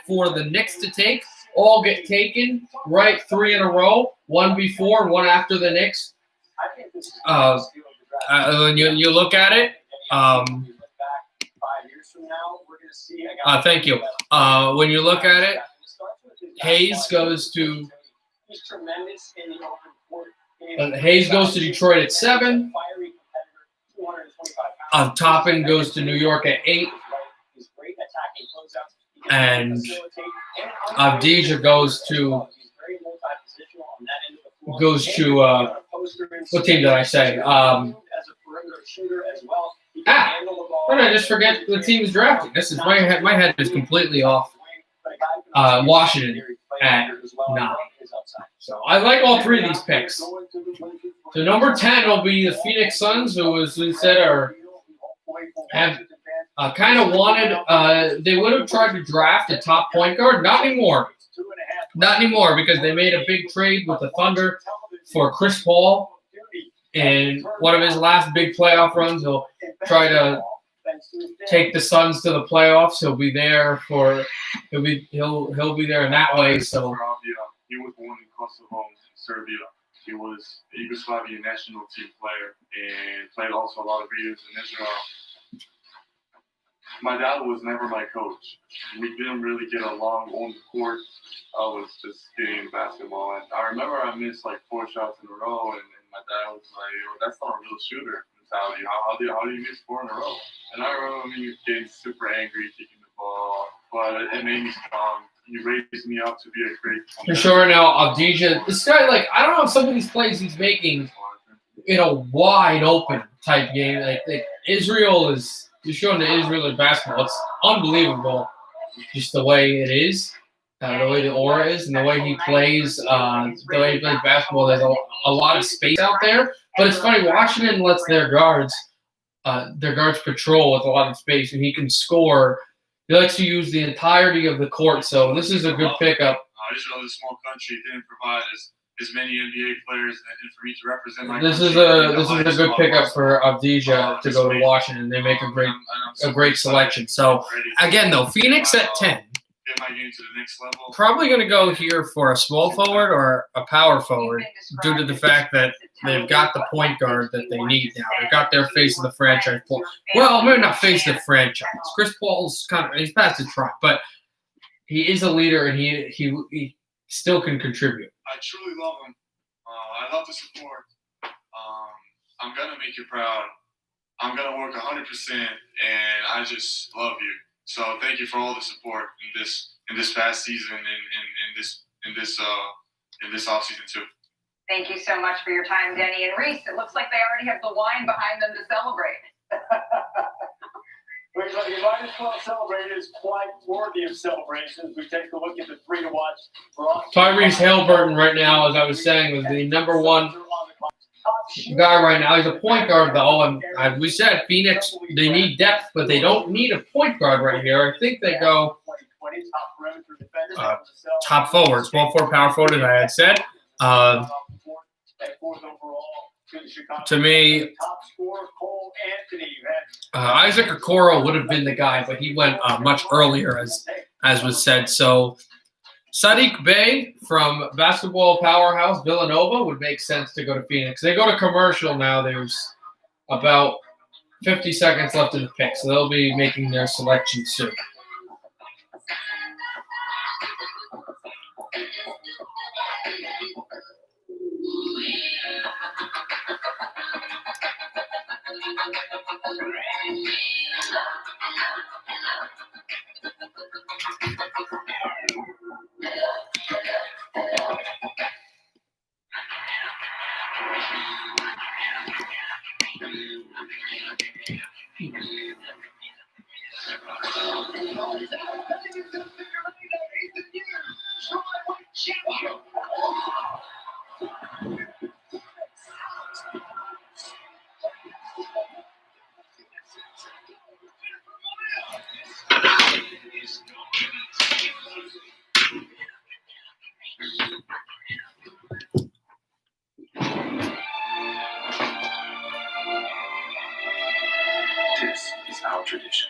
for the Knicks to take all get taken, right? 3 in a row, one before and one after the Knicks. When you look at it, thank you. When you look at it, Hayes goes to Detroit at 7. Toppin goes to New York at 8. And Avdija goes to what team did I say? What did I just forget the team is drafting? This is my head is completely off. Washington at 9. So I like all 3 of these picks. So number 10 will be the Phoenix Suns, who, as we said, have kind of wanted. They would have tried to draft a top point guard. Not anymore. Not anymore, because they made a big trade with the Thunder for Chris Paul. In one of his last big playoff runs, he'll try to take the Suns to the playoffs. He'll be there he'll be there in that way. So he was born in Kosovo, Serbia. He was a Yugoslavian national team player and played also a lot of years in Israel. My dad was never my coach. We didn't really get along on the court. I was just getting basketball. And I remember I missed like 4 shots in a row, and my dad was like, that's not a real shooter mentality. How do you miss 4 in a row? And I remember me getting super angry, kicking the ball, but it made me strong. He raised me up to be a great player. For sure now, Avdija, this guy, like, I don't know, some of these plays he's making in a wide open type game. Like Israel is showing the Israel in basketball. It's unbelievable, just the way it is, the way the aura is, and the way he plays. The way he plays basketball, there's a lot of space out there. But it's funny, Washington lets their guards patrol with a lot of space, and he can score. He likes to use the entirety of the court, so this is a good pickup. Israel is a small country. It didn't provide as many NBA players, and for me to represent my This country. is a good pickup for Avdija to go to Washington. They make a great selection. So again, though, Phoenix at 10. Get my game to the next level. Probably going to go here for a small forward or a power forward, due to the fact that they've got the point guard that they need now. They've got their face of the franchise. Well, maybe not face of the franchise. Chris Paul's he's past his prime, but he is a leader, and he still can contribute. I truly love him. I love the support. I'm gonna make you proud. I'm gonna work 100%, and I just love you. So thank you for all the support in this past season and in this offseason too. Thank you so much for your time, Denny and Reese. It looks like they already have the wine behind them to celebrate. You might as well celebrate. It is quite worthy of celebrations. We take a look at the 3 to watch. Tyrese Haliburton right now, as I was saying, was the number 1 guy right now. He's a point guard, though, and as we said, Phoenix, they need depth, but they don't need a point guard right here. I think they go top forward, small forward, power forward, as I had said. the Chicago To me, top scorer Cole Anthony. You had Isaac Okoro would have been the guy, but he went much earlier, as was said. So Sadiq Bey from basketball powerhouse Villanova would make sense to go to Phoenix. They go to commercial now. There's about 50 seconds left in the pick, so they'll be making their selection soon. This is our tradition.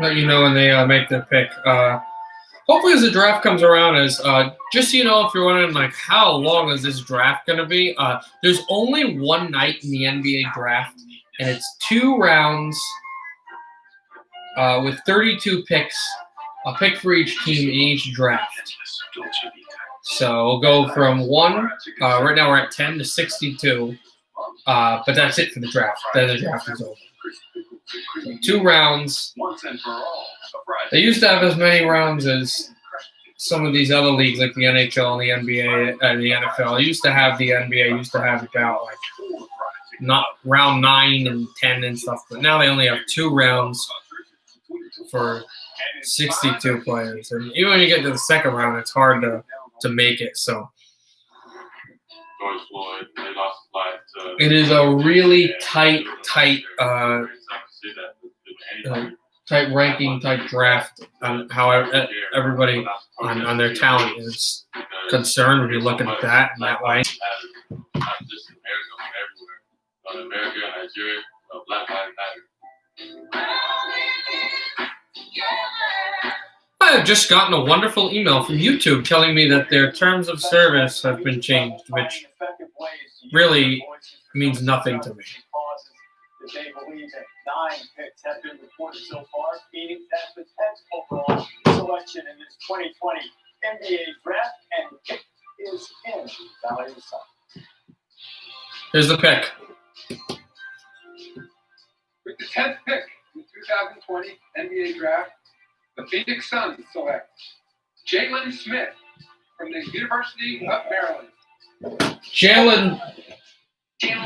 Let you know when they make their pick. Hopefully, as the draft comes around, just so you know, if you're wondering like how long is this draft going to be, there's only one night in the NBA draft, and it's 2 rounds with 32 picks, a pick for each team in each draft. So we'll go from 1. Right now we're at 10 to 62, but that's it for the draft. Then the draft is over. So 2 rounds. Once and for all, surprise. They used to have as many rounds as some of these other leagues, like the NHL and the NBA and the NFL. The NBA used to have about like not round 9 and 10 and stuff, but now they only have 2 rounds for 62 players. And even when you get to the second round, it's hard to make it. So George Floyd, they lost his life to. it is a really tight ranking, tight draft on how everybody on their talent is concerned when you're looking at that in that way. Not just in America, but everywhere. America, Nigeria, Black Lives Matter. I have just gotten a wonderful email from YouTube telling me that their terms of service have been changed, which really means nothing to me. They believe that 9 picks have been reported so far. Phoenix has the 10th overall selection in this 2020 NBA draft, and the pick is in Valley of the Sun. Here's the pick. With the 10th pick in the 2020 NBA draft, the Phoenix Suns select Jalen Smith from the University of Maryland.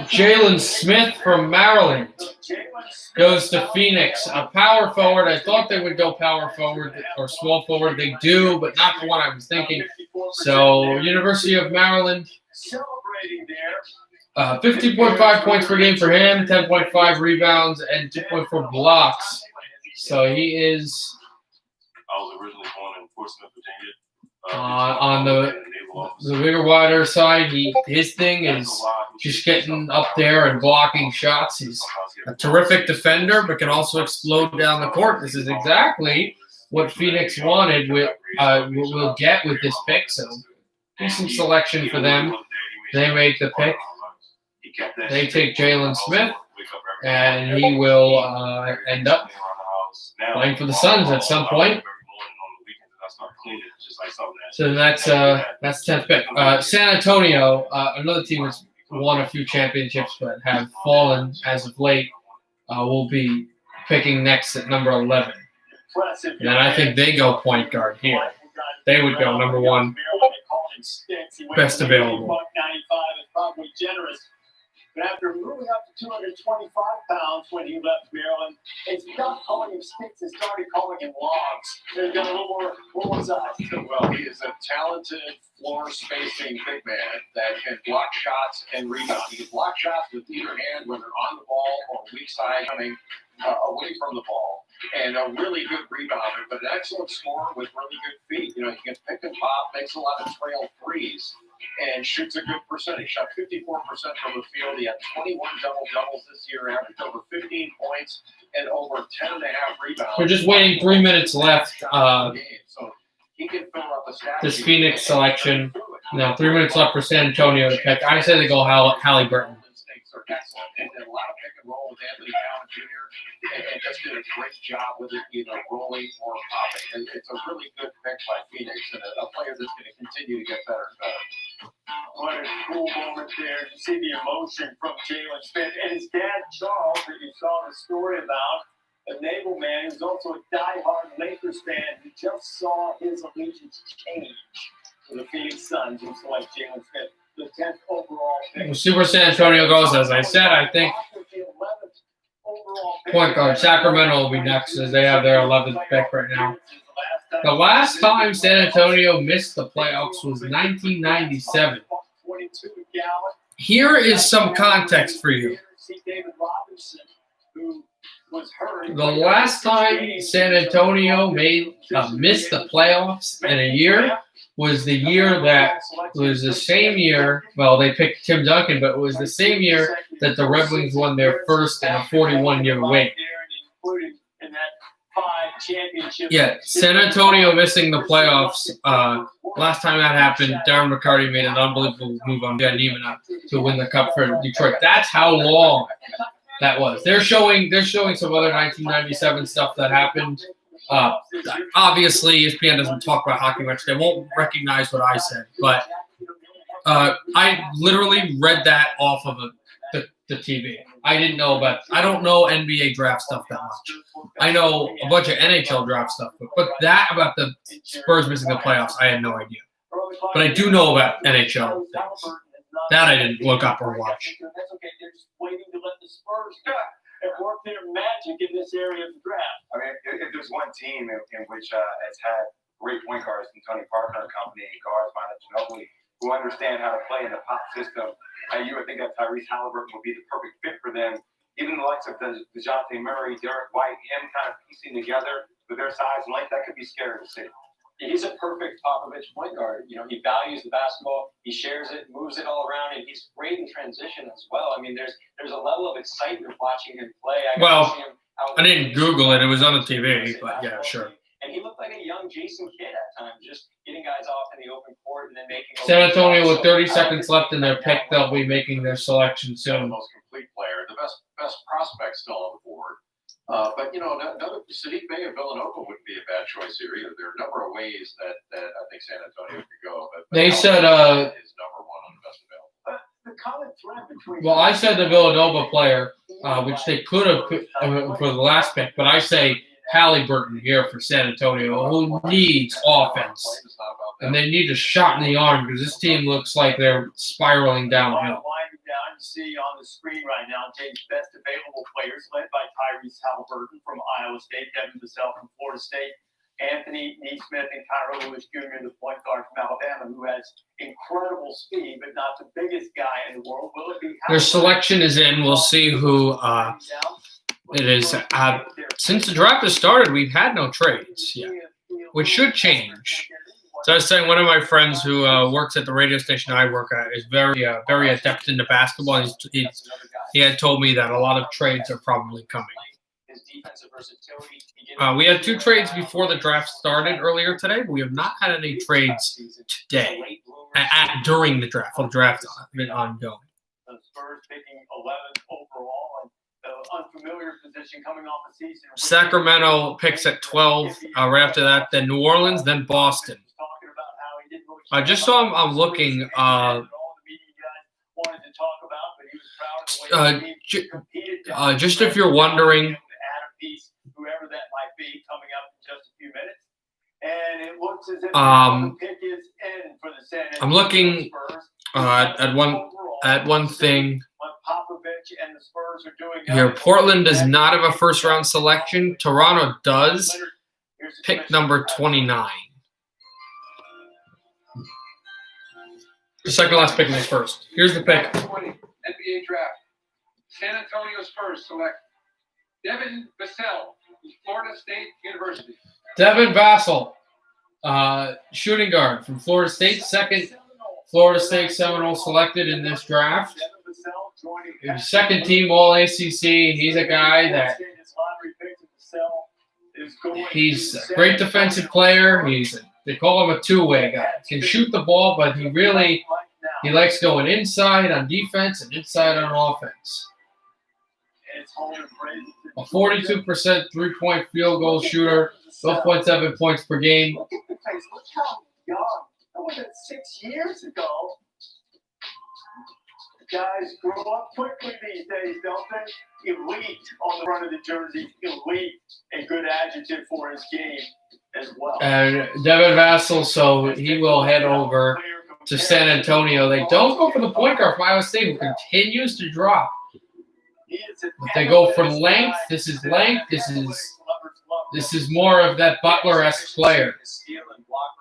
Jalen Smith from Maryland goes to Phoenix. A power forward. I thought they would go power forward or small forward. They do, but not the one I was thinking. So, University of Maryland, 15.5 points per game for him, 10.5 rebounds, and 2.4 blocks. So he is I was originally born in Portsmouth, Virginia. on the bigger, wider side. His thing is just getting up there and blocking shots. He's a terrific defender, but can also explode down the court. This is exactly what Phoenix wanted. We'll get with this pick. So decent selection for them. They make the pick. They take Jalen Smith, and he will end up playing for the Suns at some point. So that's 10th pick. San Antonio, another team that's won a few championships but have fallen as of late, will be picking next at number 11. And I think they go point guard here. They would go number 1, best available. But after moving up to 225 pounds when he left Maryland, it's not calling him sticks, it started calling him logs. They've got a little more size. Well, he is a talented floor spacing big man that can block shots and rebound. He can block shots with either hand when they're on the ball or weak side coming away from the ball. And a really good rebounder, but an excellent scorer with really good feet. You know, he can pick and pop, makes a lot of trail threes. and shoots a good percentage. Shot 54% from the field. He had 21 double-doubles this year, averaged over 15 points and over 10.5 rebounds. We're just waiting 3 minutes left. So he can fill up the stat This sheet. Phoenix selection. No, 3 minutes left for San Antonio to pick. I say they go Halliburton. Instincts are excellent, and did a lot of pick and roll with Anthony Cowan Jr. and just did a great job with it, either rolling or popping. And it's a really good pick by Phoenix and a player that's going to continue to get better and better. What a cool moment there to see the emotion from Jalen Smith and his dad Charles that you saw the story about. A naval man who's also a diehard Lakers fan who just saw his allegiance change to the Phoenix Suns and select Jalen Smith, the 10th overall pick. Super San Antonio goes, as I said, I think point guard Sacramento will be next as they have their 11th pick right now. The last time San Antonio missed the playoffs was 1997. Here is some context for you. The last time San Antonio missed the playoffs in a year was the year that was the same year. Well, they picked Tim Duncan, but it was the same year that the Red Wings won their first in a 41-year wait. Yeah, San Antonio missing the playoffs. Last time that happened, Darren McCarty made an unbelievable move on Van Niemann to win the cup for Detroit. That's how long that was. They're showing some other 1997 stuff that happened. Obviously, ESPN doesn't talk about hockey much. They won't recognize what I said, but I literally read that off of the TV. I don't know NBA draft stuff that much. I know a bunch of NHL draft stuff, but that about the Spurs missing the playoffs, I had no idea. But I do know about NHL things. That I didn't look up or watch. That's okay. They're just waiting to let the Spurs and work their magic in this area of the draft. I mean, if there's one team in which has had great point guards from Tony Parker and company, guards, Manu Ginobili, who understand how to play in the pop system, you would think that Tyrese Halliburton would be the perfect fit for them. Even the likes of DeJounte Murray, Derek White, him kind of piecing together with their size and length, that could be scary to see. He's a perfect Popovich point guard. You know, he values the basketball, he shares it, moves it all around, and he's great in transition as well. I mean, there's a level of excitement watching him play. I didn't Google it. It was on the TV, but yeah, sure. And he looked like a young Jason Kidd at times, just getting guys off in the open court and then making. San Antonio with 30 seconds left in their pick, they'll be making their selection soon. The most complete player, the best prospect still on the board. But you know, Saddiq Bey of Villanova wouldn't be a bad choice here either. There are a number of ways that I think San Antonio could go. But they said is number one on the best available. The common thread between well, I said the Villanova player, which they could have put for the last pick, but I say Halliburton here for San Antonio, who needs offense. And they need a shot in the arm because this team looks like they're spiraling downhill. You see on the screen right now, James' best available players, led by Tyrese Halliburton from Iowa State, Devin Vassell from Florida State, Anthony Neesmith and Kyra Lewis Jr., the point guard from Alabama, who has incredible speed, but not the biggest guy in the world. Will it be their selection is in. We'll see who it is. Since the draft has started, we've had no trades yet, which should change. So I was saying, one of my friends who works at the radio station I work at is very adept into basketball. He had told me that a lot of trades are probably coming. We had 2 trades before the draft started earlier today, but we have not had any trades today during the draft. The draft has been ongoing. The Spurs picking 11th overall and the unfamiliar position coming off the season. Sacramento picks at 12. Right after that, then New Orleans, then Boston. I just saw him. I'm looking. Just if you're wondering, whoever that might be, coming up in just a few minutes, and it looks as if the pick is in for the San Antonio I'm looking at one thing. Popovich and the Spurs are doing here. Portland does not have a first-round selection. Toronto does. Pick number 29. The second last pick is first. Here's the pick. 20 NBA draft. San Antonio Spurs select Devin Vassell, Florida State University. Devin Vassell, shooting guard from Florida State, second Florida State Seminole selected in this draft. He's second team All ACC. He's a guy that he's a great defensive player. They call him a two-way guy. Can shoot the ball, but he likes going inside on defense and inside on offense. A 42% three-point field goal shooter, 12.7 points per game. Look how young. That wasn't 6 years ago. Guys grow up quickly these days, don't they? Elite on the front of the jersey. Elite, a good adjective for his game as well. And Devin Vassell, so he will head over to San Antonio. They don't go for the point guard from Iowa State, who continues to drop. But they go for length. This is length. This is more of that Butler-esque player.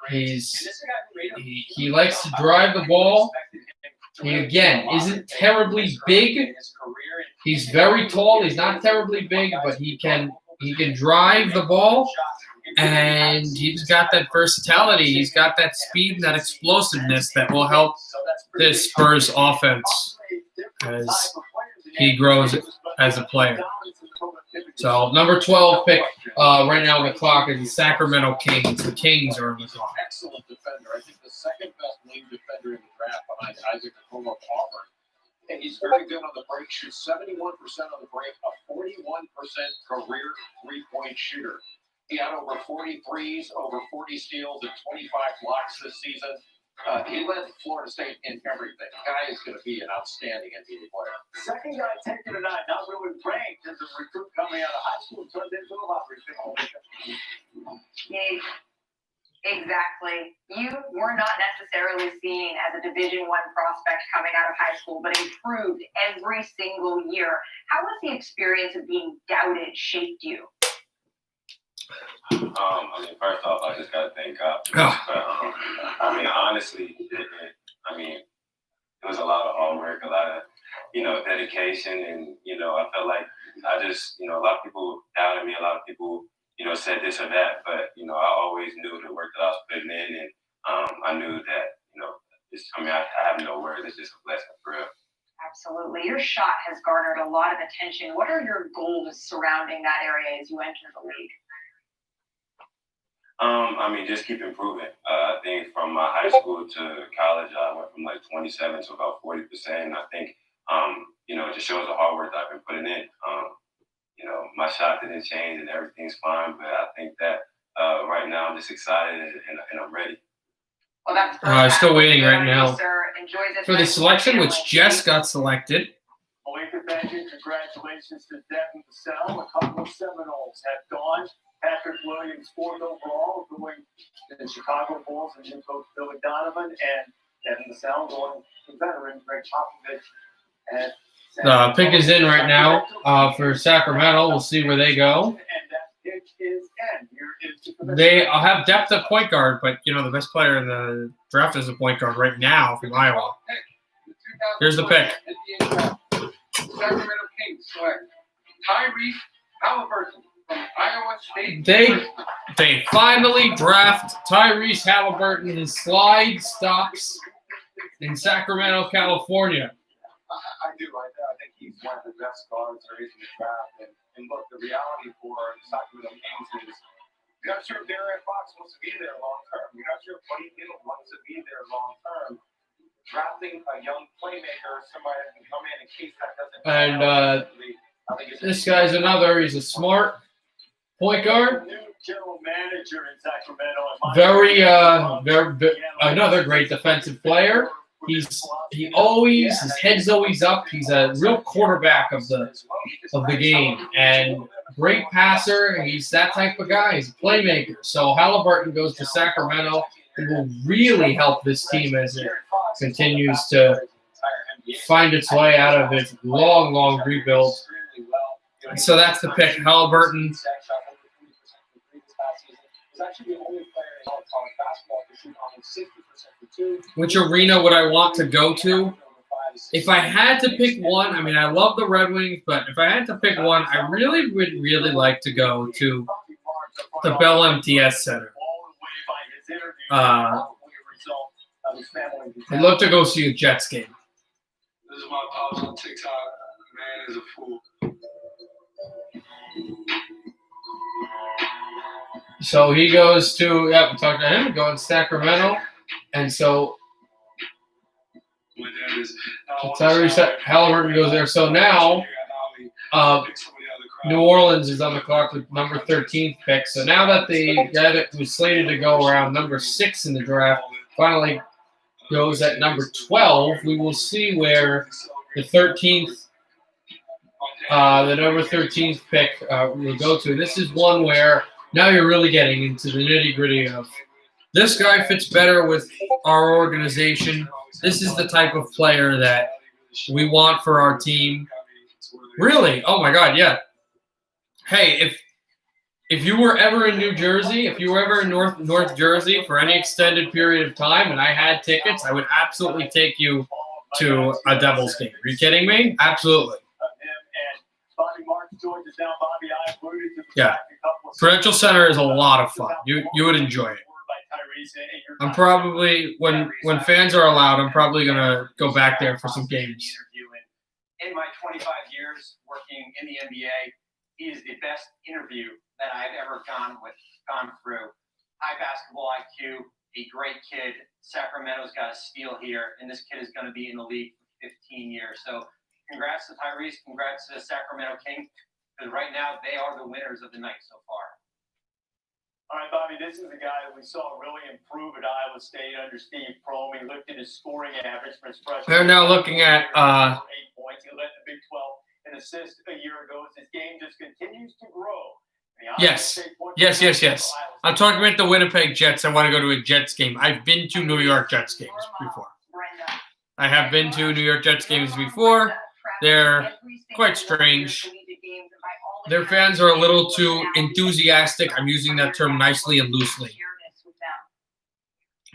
He likes to drive the ball. He, again, isn't terribly big. He's very tall. He's not terribly big, but he can drive the ball. And he's got that versatility. He's got that speed and that explosiveness that will help this Spurs offense as he grows as a player. So, number 12 pick right now on the clock is the Sacramento Kings. The Kings are on the clock. Excellent defender. I think the second best wing defender in the draft behind Isaac Okoro of Auburn. And he's very good on the break, shoots 71% on the break, a 41% career three-point shooter. He had over 40 threes, over 40 steals, and 25 blocks this season. He led Florida State in everything. The guy is going to be an outstanding NBA player. Second guy taken tonight, not really ranked as a recruit coming out of high school, turned into a lottery pick. Exactly. You were not necessarily seen as a Division I prospect coming out of high school, but improved every single year. How has the experience of being doubted shaped you? First off, I just got to thank God. Honestly, it was a lot of hard work, a lot of, dedication. And, I felt like a lot of people doubted me. A lot of people, said this or that. But, I always knew the work that I was putting in. And I knew that, I have no words. It's just a blessing for real. Absolutely. Your shot has garnered a lot of attention. What are your goals surrounding that area as you enter the league? Just keep improving. I think from my high school to college, I went from like 27 to about 40%. And I think, it just shows the hard work that I've been putting in. My shot didn't change and everything's fine, but I think that right now I'm just excited and I'm ready. Well, that's still waiting right now for the nice selection, which just got selected. Congratulations to Devin Vassell. A couple of Seminoles have gone. Patrick Williams, 4th overall, going to the Chicago Bulls, and new coach Billy Donovan, and Devin Vassell going to veteran Greg Popovich. The pick is in right now for Sacramento. We'll see where they go. And that pick is in. They have depth at point guard, but, the best player in the draft is a point guard right now from Iowa. Here's the pick. Sacramento Kings select Tyrese Halliburton from Iowa State. They finally draft Tyrese Halliburton. His slide stops in Sacramento, California. I do. I think he's one of the best guards there is in the draft. And look, the reality for the Sacramento Kings is you're not sure if Darren Fox wants to be there long term. You're not sure if Buddy Hield wants to be there long term. Drafting a young playmaker, somebody that can come in case that doesn't. And this guy's he's a smart point guard. New general manager in Sacramento. Very, another great defensive player. His head's always up. He's a real quarterback of the game and great passer. He's that type of guy. He's a playmaker. So Halliburton goes to Sacramento. It will really help this team as it continues to find its way out of its long rebuild. So that's the pick, Halliburton. Which arena would I want to go to? If I had to pick one, I love the Red Wings, but if I had to pick one, I really would like to go to the Bell MTS Center. his family. I'd love to go see a Jets game. This is my pops on TikTok. Man is a fool. So he goes to, we talked to him, going to Sacramento. And so My dad is. Tyrese Halliburton goes there. So now New Orleans is on the clock with number 13th pick. So now that the guy that was slated to go around number 6 in the draft finally goes at number 12, we will see where the 13th, the number 13th pick will go to. This is one where now you're really getting into the nitty-gritty of this guy fits better with our organization. This is the type of player that we want for our team. Really? Oh, my God, yeah. Hey, if you were ever in New Jersey, if you were ever in North Jersey for any extended period of time and I had tickets, I would absolutely take you to a Devils game. Are you kidding me? Absolutely. Yeah. Prudential Center is a lot of fun. You would enjoy it. I'm probably, when fans are allowed, I'm probably going to go back there for some games. In my 25 years working in the NBA, he is the best interview that I've ever gone through. High basketball IQ, a great kid. Sacramento's got a steal here, and this kid is going to be in the league for 15 years. So congrats to Tyrese, congrats to the Sacramento Kings, because right now they are the winners of the night so far. All right, Bobby, this is a guy that we saw really improve at Iowa State under Steve Prohm. He lifted his scoring average from his freshman. They're now looking at 8 points. He led the Big 12 in assists a year ago. His game just continues to grow. Yes. I'm talking about the Winnipeg Jets. I want to go to a Jets game. I've been to New York Jets games before. I have been to New York Jets games before. They're quite strange. Their fans are a little too enthusiastic. I'm using that term nicely and loosely.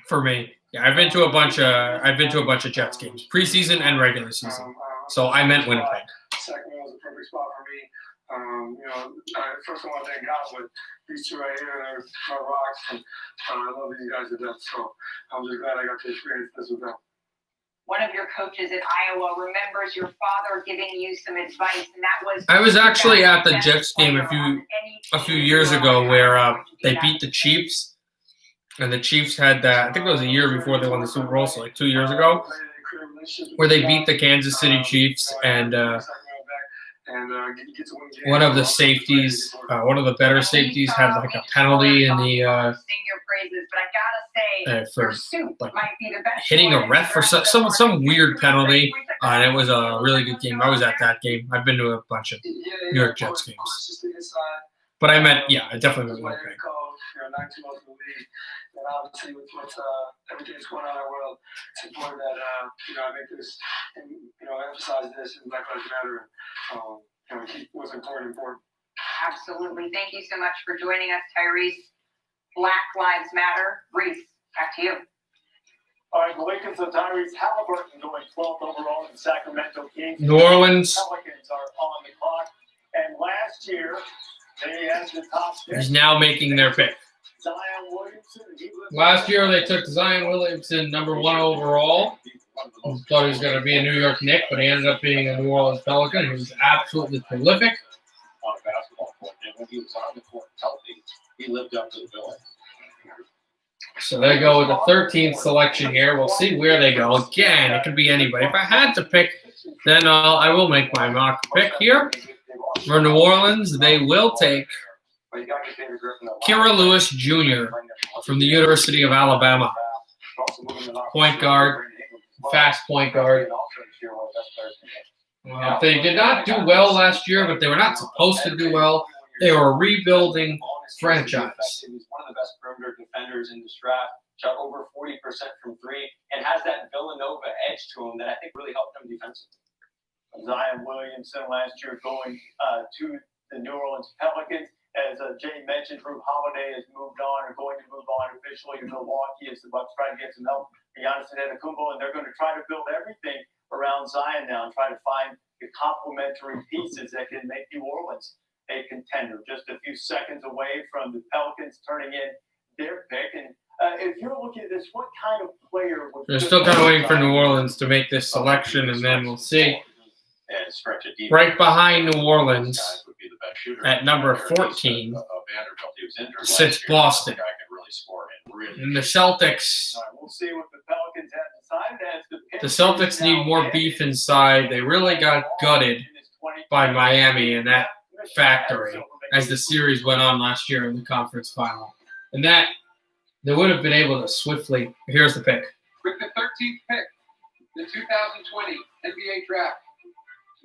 For me, yeah, I've been to a bunch of Jets games, preseason and regular season. So I meant Winnipeg. Sacramento was a perfect spot for me. First I want to thank God, but these two right here are my rocks, and I love these guys to death. So I'm just glad I got to experience this with them. One of your coaches at Iowa remembers your father giving you some advice, and that was. I was actually at the Jets game a few years ago where they beat the Chiefs, and the Chiefs had that. I think it was a year before they won the Super Bowl, so like 2 years ago, where they beat the Kansas City Chiefs, and one of the safeties, one of the better safeties, had like a penalty in the for like hitting a ref or some weird penalty, and it was a really good game. I was at that game. I've been to a bunch of New York Jets games, but I definitely meant Winnipeg. Not too much in the league, and obviously with everything that's going on in our world, it's important that I make this and emphasize this in Black Lives Matter and keep what's important. Absolutely. Thank you so much for joining us, Tyrese. Black Lives Matter. Reese, back to you. All right, the Lakers of Tyrese Halliburton going 12th overall in Sacramento Kings. New Orleans. Pelicans are on the clock, and last year they had the top pick. He's now making their pick. Zion Williamson. Last year they took Zion Williamson number 1 overall. Thought he was going to be a New York Knick, but he ended up being a New Orleans Pelican. He was absolutely prolific. On a basketball court, and when he was on the court healthy, he lived up to the billing. So they go with the 13th selection here. We'll see where they go. Again, it could be anybody. If I had to pick, then I will make my mock pick here. For New Orleans, they will take Kira Lewis Jr. from the University of Alabama. Point guard, fast point guard. They did not do well last year, but they were not supposed to do well. They were a rebuilding franchise. He's one of the best perimeter defenders in this draft. Shot over 40% from three, and has that Villanova edge to him that I think really helped him defensively. Zion Williamson last year going to the New Orleans Pelicans. As Jay mentioned, Drew Holiday has moved on or going to move on officially to Milwaukee as the Bucks try to get some help for Giannis Antetokounmpo, and they're going to try to build everything around Zion now and try to find the complementary pieces that can make New Orleans a contender. Just a few seconds away from the Pelicans turning in their pick, and if you're looking at this, what kind of player would They're still kind of waiting for New Orleans to make this selection, and then we'll see. And stretch it deep. Right behind New Orleans, Guys would be the best shooter. at number Vanderbilt, 14, Vanderbilt, he was injured sits last year. Boston. The guy can really score and really And the Celtics. All right, we'll see what the Pelicans have decided as The Celtics need more beef inside. They really got gutted by Miami in that factory as the series went on last year in the conference final. And that they would have been able to swiftly. Here's the pick. With the 13th pick, the 2020 NBA Draft,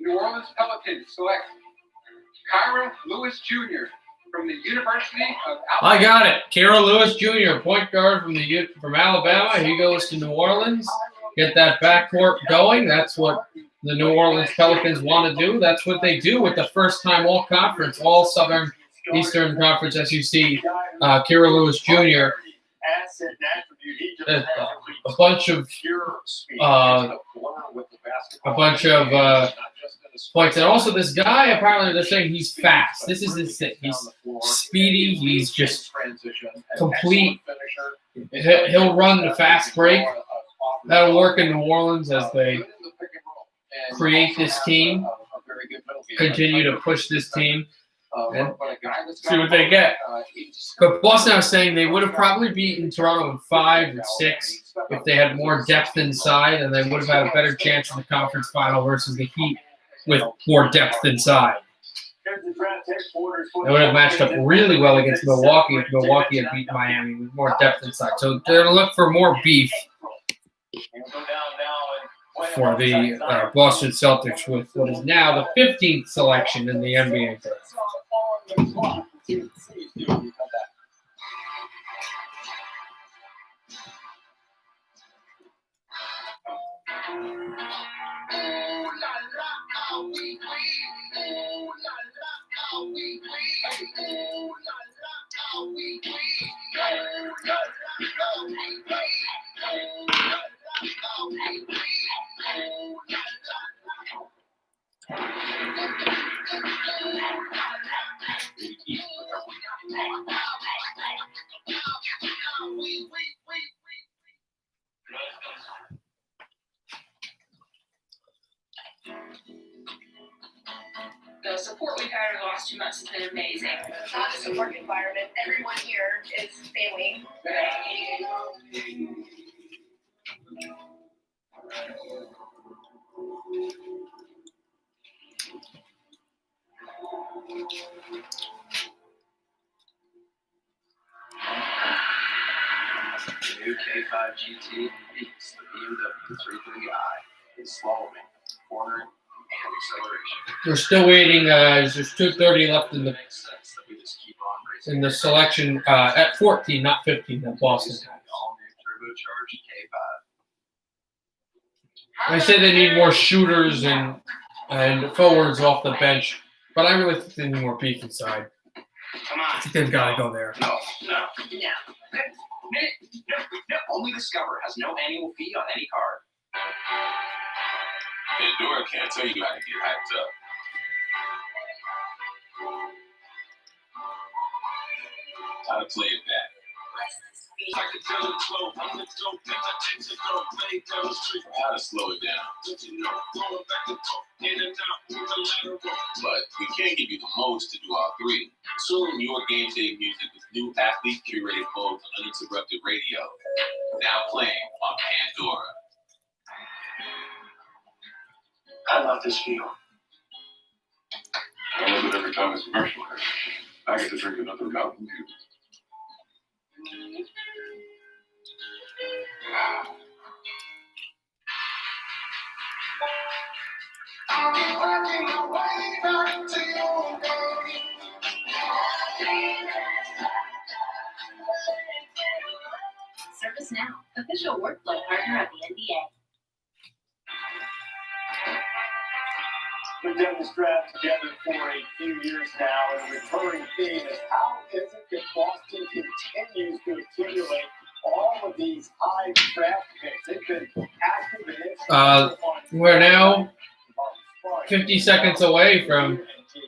New Orleans Pelicans select Kyra Lewis Jr. from the University of Alabama. I got it. Kira Lewis Jr., point guard from Alabama. He goes to New Orleans. Get that backcourt going. That's what the New Orleans Pelicans want to do. That's what they do with the first-time all-conference, all Southern Eastern Conference SEC. Kira Lewis Jr. A bunch of points, and also this guy apparently they're saying he's fast. This is his thing. He's speedy. He's just complete. He'll run the fast break. That'll work in New Orleans as they create this team, continue to push this team, and see what they get. But Boston is saying they would have probably beaten Toronto in 5 or 6 if they had more depth inside, and they would have had a better chance in the conference final versus the Heat with more depth inside. They would have matched up really well against Milwaukee if Milwaukee had beat Miami with more depth inside. So they're going to look for more beef for the Boston Celtics with what is now the 15th selection in the NBA draft. The support we've had over the last 2 months has been amazing. Not a support environment. Everyone here is family. The new K5 GT beats the BMW 330i in slowing, cornering, and acceleration. We're still waiting. There's 2:30 left in the selection at 14, not 15, that Boston has. Turbocharged K5. I say they need more shooters and forwards off the bench, but I really think they need more beef inside. Come on. I think they've got to go there. No. Yeah. Only Discover has no annual fee on any card. Pandora can't tell you how to get hyped up. How to play it back. How to slow it down. But we can't give you the modes to do all three. Soon your game day music with new athlete curated modes on uninterrupted radio. Now playing on Pandora. I love this feel. I love it every time it's commercial. I get to drink another Mountain Dew. ServiceNow, official workflow partner of the NBA. We've done this draft together for a few years now, and the recurring theme is how is it that Boston continues to accumulate all of these high draft picks? They've been active in We're now 50 seconds away from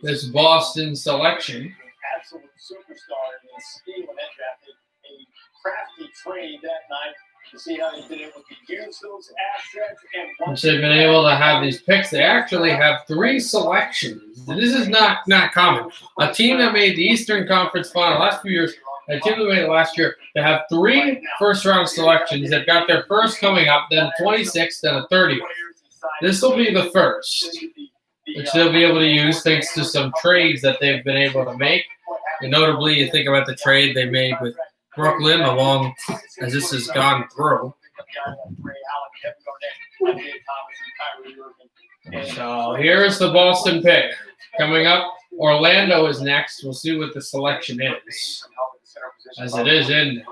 this Boston selection. Absolute superstar in the scheme of that draft, a crafty trade that night to see how they've been able to use those assets. And Once they've been able to have these picks, they actually have 3 selections. This is not common. A team that made the Eastern Conference Final last few years, a team that made it last year, they have 3 first-round selections. They've got their first coming up, then 26th, then a 30th. This will be the first, which they'll be able to use thanks to some trades that they've been able to make. And notably, you think about the trade they made with Brooklyn, along as this has gone through. So here's the Boston pick. Coming up, Orlando is next. We'll see what the selection is, as it is in.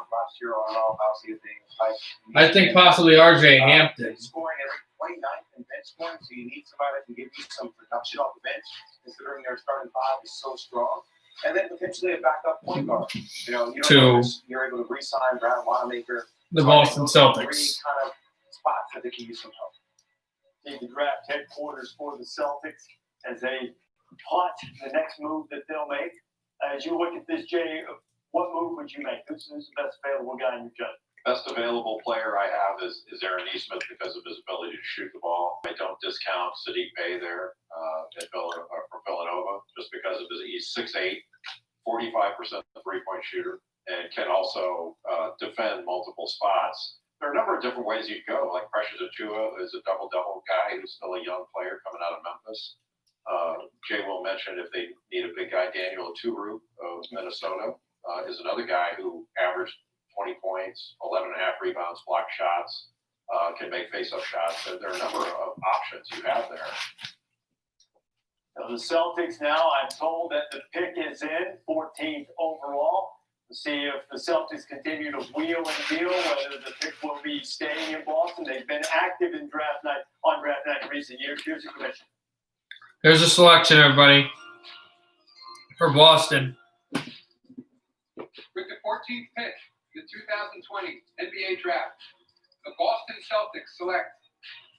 I think possibly R.J. Hampton. Scoring every 29th and bench scoring, so you need somebody that can give you some production off the bench, considering their starting 5 is so strong. And then potentially a backup point guard. You know, you're able to re-sign Brad Wanamaker. The Boston Celtics. 3 kind of spots that they can use some help. In the draft headquarters for the Celtics as they plot the next move that they'll make. As you look at this, Jay, what move would you make? Who's the best available guy in your judgment? Best available player I have is Aaron Nesmith because of his ability to shoot the ball. I don't discount Sadiq Bey there for Villanova just because of he's 6'8", 45% three-point shooter, and can also defend multiple spots. There are a number of different ways you could go. Like Precious Achiuwa is a double-double guy who's still a young player coming out of Memphis. Jay will mention if they need a big guy, Daniel Oturu of Minnesota is another guy who averaged 20 points, 11.5 rebounds, block shots, can make face-up shots. There are a number of options you have there. Now the Celtics now, I'm told that the pick is in, 14th overall. We'll see if the Celtics continue to wheel and deal, whether the pick will be staying in Boston. They've been active in draft night in recent years. Here's the commission. There's a selection, everybody, for Boston. With the 14th pick, the 2020 NBA Draft, the Boston Celtics select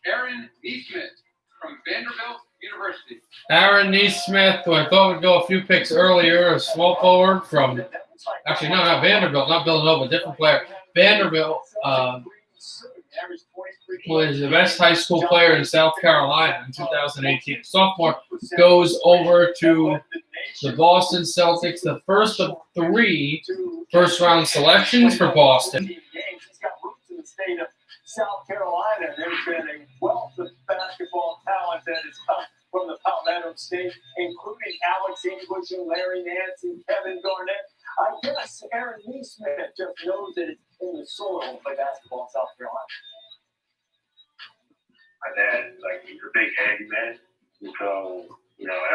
Aaron Nesmith from Vanderbilt University. Aaron Nesmith, who I thought would go a few picks earlier, a small forward from, actually, no, not Vanderbilt, not Villanova, different player. Vanderbilt was the best high school player in South Carolina in 2018. Sophomore goes over to the Boston Celtics, the first of 3 first-round selections for Boston. He's got roots in the state of South Carolina. There's been a wealth of basketball talent that has come from the Palmetto State, including Alex English and Larry Nance and Kevin Garnett. I guess Aaron Nesmith just knows that it's in the soil to play basketball in South Carolina. My dad, he's a big handyman. And so,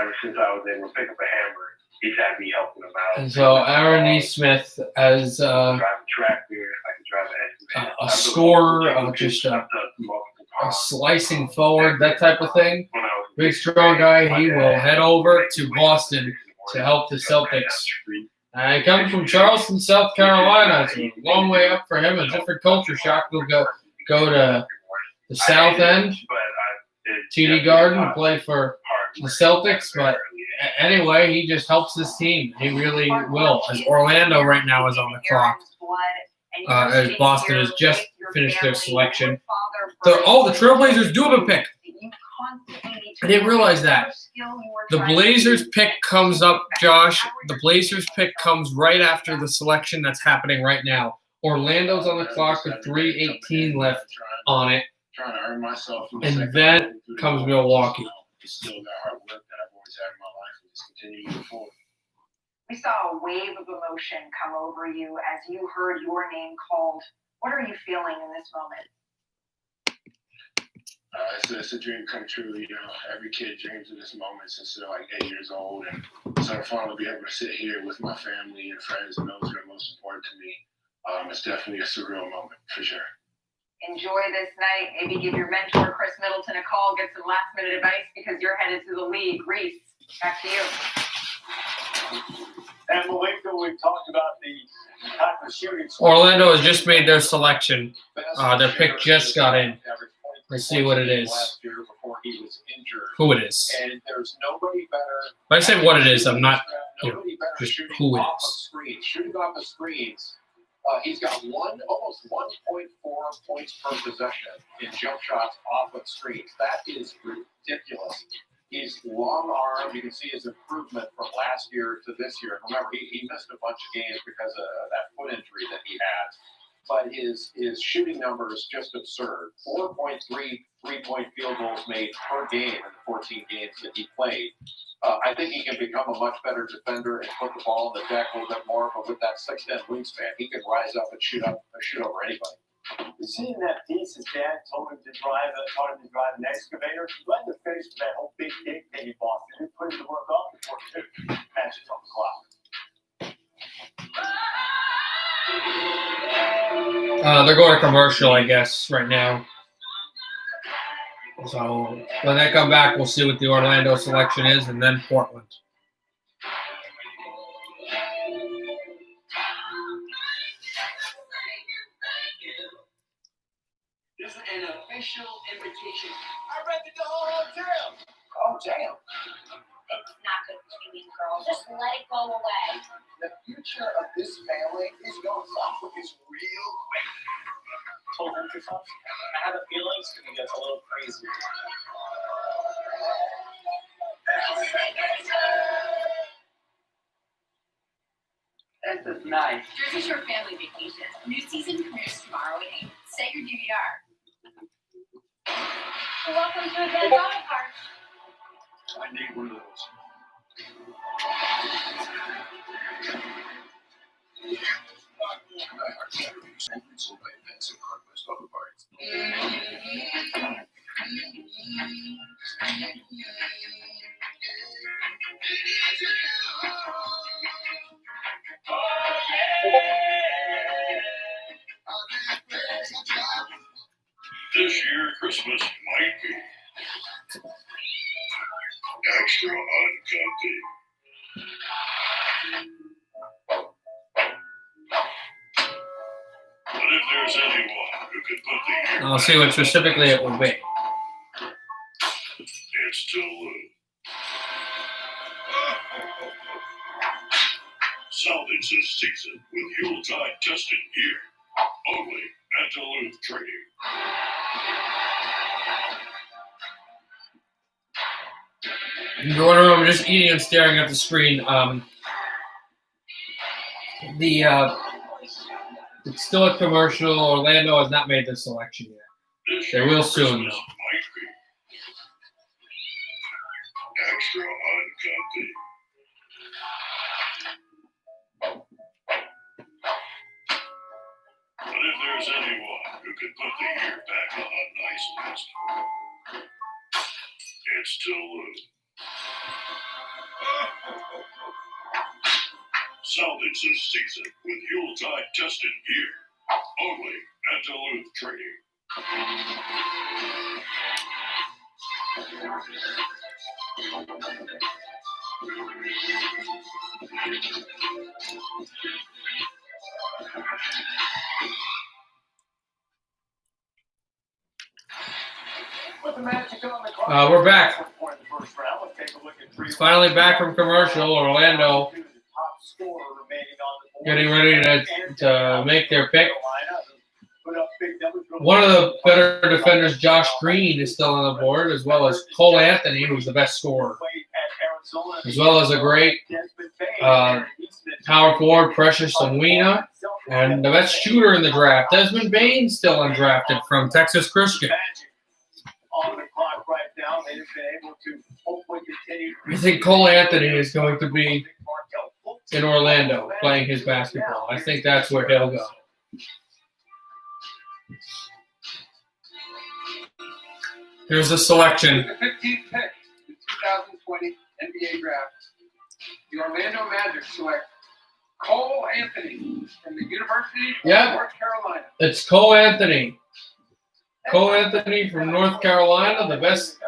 ever since I was able to pick up a hammer, he's had me helping him out. And so Aaron Nesmith as drive a tractor, I can drive an excavator. A scorer, just a slicing forward, that type of thing. Big, strong guy. He will head over to Boston to help the Celtics. He comes from Charleston, South Carolina. It's a long way up for him. A different culture shock. He'll go to the South End, TD Garden, play for the Celtics. But anyway, he just helps this team. He really will. As Orlando right now is on the clock. As Boston has just finished their selection. The Trailblazers do have a pick. I didn't realize that. The Blazers pick comes up, Josh. The Blazers pick comes right after the selection that's happening right now. Orlando's on the clock with 3:18 left on it. Trying to earn myself. And then comes Milwaukee. Still got hard work that I've always had in my life and just continue to move forward. We saw a wave of emotion come over you as you heard your name called. What are you feeling in this moment? It's a dream come true. Every kid dreams of this moment since they're 8 years old. And so to finally be able to sit here with my family and friends and those who are most important to me, it's definitely a surreal moment for sure. Enjoy this night. Maybe give your mentor, Chris Middleton, a call, get some last-minute advice because you're headed to the league. Reese, back to you. And Malika, we've talked about the type of shooting. Orlando has just made their selection. Their pick just got in. Let's see what it is. Who it is. And there's nobody better. When I say what it is, I'm not, Nobody better just shooting who it off is. of screens. Shooting off of screens He's got almost 1.4 points per possession in jump shots off of screens. That is ridiculous. He's long-armed. You can see his improvement from last year to this year. Remember, he missed a bunch of games because of that foot injury that he had. But his shooting number is just absurd. 4.3 three-point field goals made per game in the 14 games that he played. I think he can become a much better defender and put the ball in the deck a little bit more. But with that 6'10" wingspan, he can rise up and shoot over anybody. You seen that piece his dad taught him to drive an excavator? He led the face with that whole big dig that he bought. He didn't put him to work off before 2 matches on the clock. They're going to commercial, I guess, right now. So when they come back, we'll see what the Orlando selection is, and then Portland. This is an official invitation. I read the whole damn. Oh, damn. It's not good between these girls. Just let it go away. The future of this family is going south with this real quick. Told him to something. I have a feeling it's going to get a little crazy. This is nice. Jersey Shore family vacation. New season premieres tomorrow at 8. Set your DVR. Welcome to Advanced Auto Parts. I need one of those. This year, Christmas might be extra uncomfy. But if there's anyone who could put the year I'll see what specifically it will be. it's Duluth. Salvage this season with Yuletide tested gear. Only at Duluth Trading. In the order room, I'm just eating and staring at the screen. It's still a commercial. Orlando has not made this selection yet. They will soon, though. Extra uncomfy. But if there's anyone who can put the year back on a nice list, it's Duluth. Salvage this season with Yuletide tested gear. Only at Duluth Trading. With the Magic on the clock. We're back. It's finally back from commercial. Orlando getting ready to make their pick. One of the better defenders, Josh Green, is still on the board, as well as Cole Anthony, who's the best scorer, as well as a great power forward, Precious Onwena, and the best shooter in the draft, Desmond Bain, still undrafted from Texas Christian. On the clock right now, they've been able to hopefully continue. I think Cole Anthony is going to be in Orlando playing his basketball. I think that's where he'll go. Here's the selection. The 15th pick, the 2020 NBA Draft. The Orlando Magic select Cole Anthony from the University of North Carolina. It's Cole Anthony. Cole Anthony from North Carolina, the best.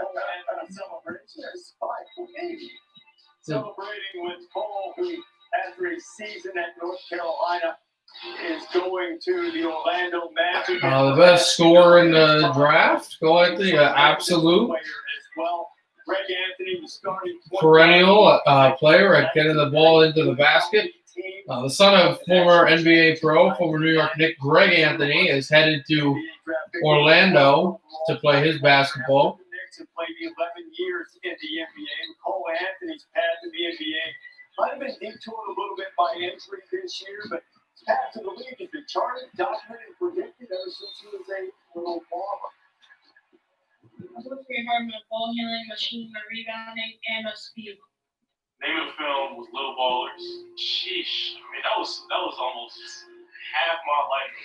Celebrating with Cole, who after a season at North Carolina is going to the Orlando Magic. The best scorer in the draft, Cole Anthony, absolute perennial player at getting the ball into the basket. The son of former NBA pro, former New York Knick Greg Anthony, is headed to Orlando to play his basketball. Knicks have played 11 years in the NBA. Cole Anthony's path to the NBA might have been detoured a little bit by injury this year, but his path to the league has been charted, documented, and predicted ever since he was a little baller. Ball handling, machine, rebounding, and speed. Name of the film was Little Ballers. Sheesh. I mean, that was almost half my life.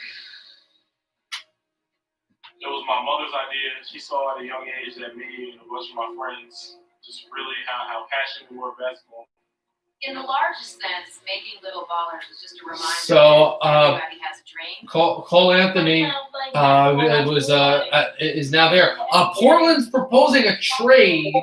It was my mother's idea. She saw at a young age that me and a bunch of my friends just really how passionate we were about basketball. In the largest sense, making Little Ballers is just a reminder So, that everybody has a dream. Cole Anthony is now there. Portland's proposing a trade.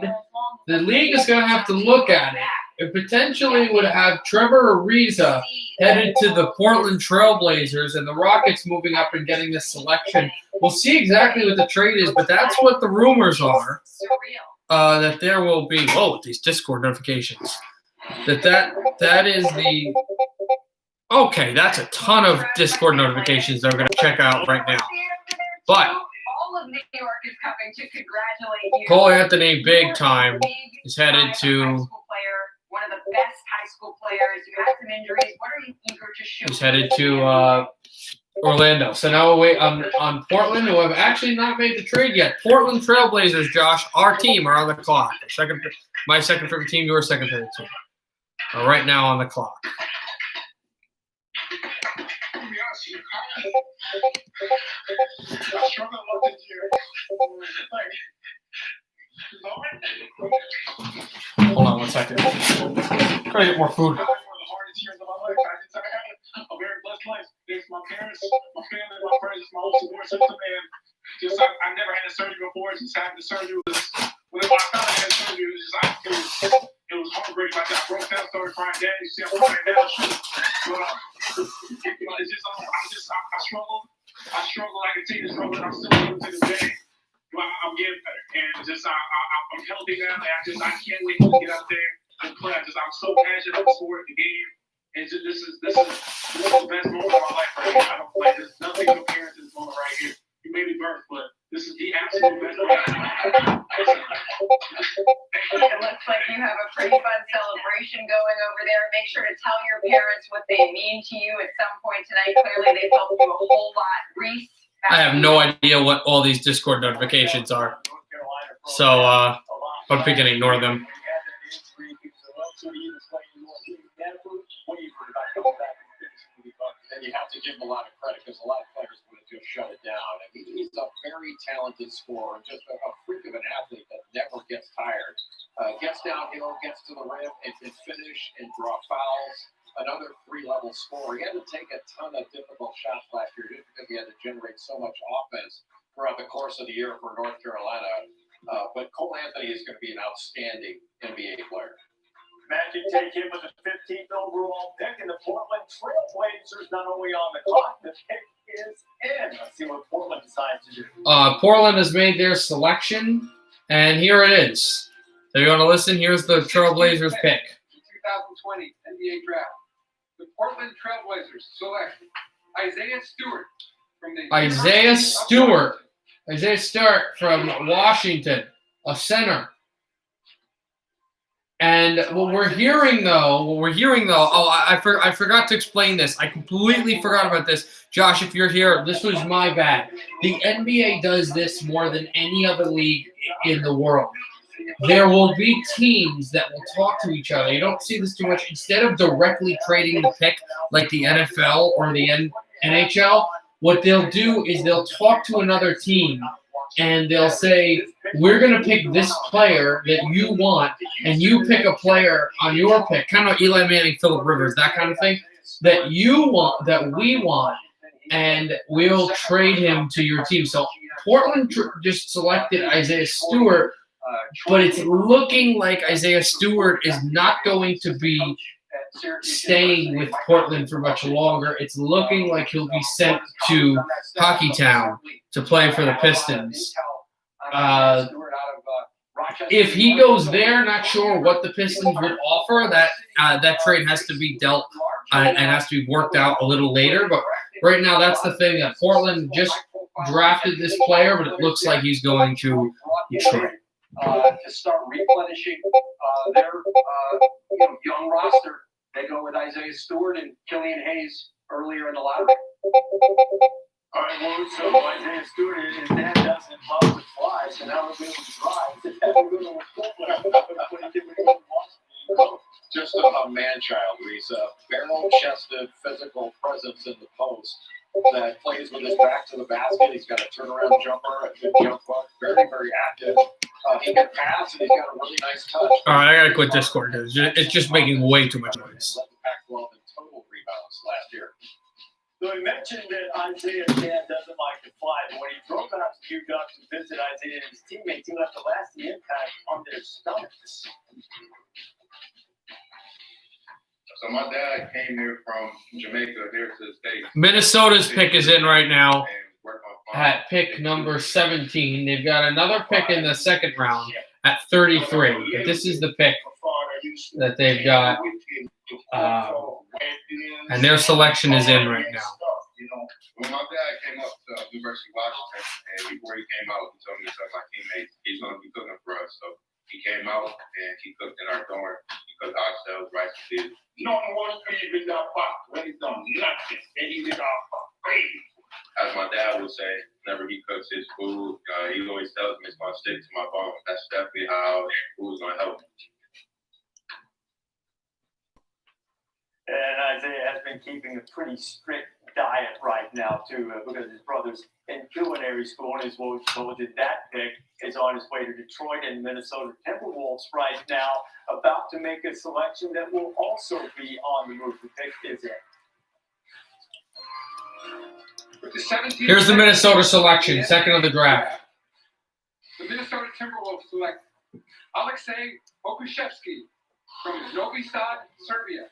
The league is going to have to look at it. It potentially would have Trevor Ariza headed to the Portland Trailblazers and the Rockets moving up and getting this selection. We'll see exactly what the trade is, but that's what the rumors are. That there will be these Discord notifications. That is the okay. That's a ton of Discord notifications that we're going to check out right now. But all of New York is coming to congratulate you. Cole Anthony, big time, is headed to. One of the best high school players. You had some injuries. What are you eager to show? He's headed to Orlando. So now we'll wait on Portland, who have actually not made the trade yet. Portland Trailblazers, Josh, our team are on the clock. My second favorite team, your second favorite team. Are right now on the clock. Hold on 1 second. Try to get more food. One of the hardest years of my life. I had a very blessed life. There's my parents, my family, my friends, my whole support system, and just I never had a surgery before. Just having the surgery was whenever I found I had surgery, it was heartbreaking. Like I broke down, started crying. Dad, you see, I'm crying down. But it's just I struggled. I continue to struggle, and I'm still able to this day. I'm getting better, and just I'm healthy now. And I can't wait to get out there and play. I'm so passionate about the sport, the game. And just, this is the best moment of my life right here. I don't play. There's nothing compared to this moment right here. You may be burnt, but this is the absolute best moment of my life. It looks like you have a pretty fun celebration going over there. Make sure to tell your parents what they mean to you at some point tonight. Clearly, they've helped you a whole lot. Reese. I have no idea what all these Discord notifications are. So, I'm going to ignore them. And you have to give him a lot of credit because a lot of players would have just shut it down. I mean, he's a very talented scorer, just a freak of an athlete that never gets tired. Gets downhill, gets to the rim, and can finish and draw fouls. Another three-level scorer. He had to take a ton of difficult shots last year just because he had to generate so much offense throughout the course of the year for North Carolina. But Cole Anthony is going to be an outstanding NBA player. Magic take him with the 15th overall pick, and the Portland Trailblazers not only on the clock, the pick is in. Let's see what Portland decides to do. Portland has made their selection, and here it is. So you want to listen? Here's the Trailblazers pick. 2020 NBA Draft. The Portland Trailblazers select Isaiah Stewart from the Isaiah Stewart from Washington, a center. And what we're hearing though, I forgot to explain this. I completely forgot about this. Josh, if you're here, this was my bad. The NBA does this more than any other league in the world. There will be teams that will talk to each other. You don't see this too much. Instead of directly trading the pick like the NFL or the NHL, what they'll do is they'll talk to another team and they'll say, we're going to pick this player that you want, and you pick a player on your pick, kind of Eli Manning, Phillip Rivers, that kind of thing, that you want, that we want, and we'll trade him to your team. So Portland just selected Isaiah Stewart, but it's looking like Isaiah Stewart is not going to be staying with Portland for much longer. It's looking like he'll be sent to Hockeytown to play for the Pistons. If he goes there, not sure what the Pistons would offer. That trade has to be dealt and has to be worked out a little later. But right now, that's the thing that Portland just drafted this player, but it looks like he's going to Detroit. To start replenishing their young roster, they go with Isaiah Stewart and Killian Hayes earlier in the lottery. All right, well, so Isaiah Stewart, his dad doesn't love to fly, so now we're going to drive. Just a man-child. He's a barrel-chested, physical presence in the post that plays with his back to the basket. He's got a turnaround jumper, a good jump hook, very, very active. He can pass, and he's got a really nice touch. All right, I got to quit Discord because it's just making way too much noise. Led the Pac-12 in total rebounds last year. So he mentioned that Isaiah's dad doesn't like to fly, but when he drove out to UW to visit Isaiah and his teammates, he left a lasting impact on their stomachs. So my dad came here from Jamaica here to the States. Minnesota's pick is in right now And worked on farm. at pick number 17. They've got another pick in the second round at 33. But this is the pick that they've got, and their selection is in right now. You know, when my dad came up to University of Washington, and before he came out, he told me to tell my teammates he's going to be cooking for us. So he came out and he cooked in our dorm. He cooked oxtails, rice and beans. No one even got pop when he's done nothing. And he did our crazy. As my dad would say, whenever he cooks his food, he always tells me it's going to stick to my bone. That's definitely how food's going to help me. And Isaiah has been keeping a pretty strict diet right now, too, because his brother's in culinary school, and as well told you, that pick is on his way to Detroit and Minnesota Timberwolves right now, about to make a selection that will also be on the move. The pick is in. With the 17th Here's the Minnesota selection, second of the draft. The Minnesota Timberwolves select Alexei Pokusevsky from Novi Sad, Serbia.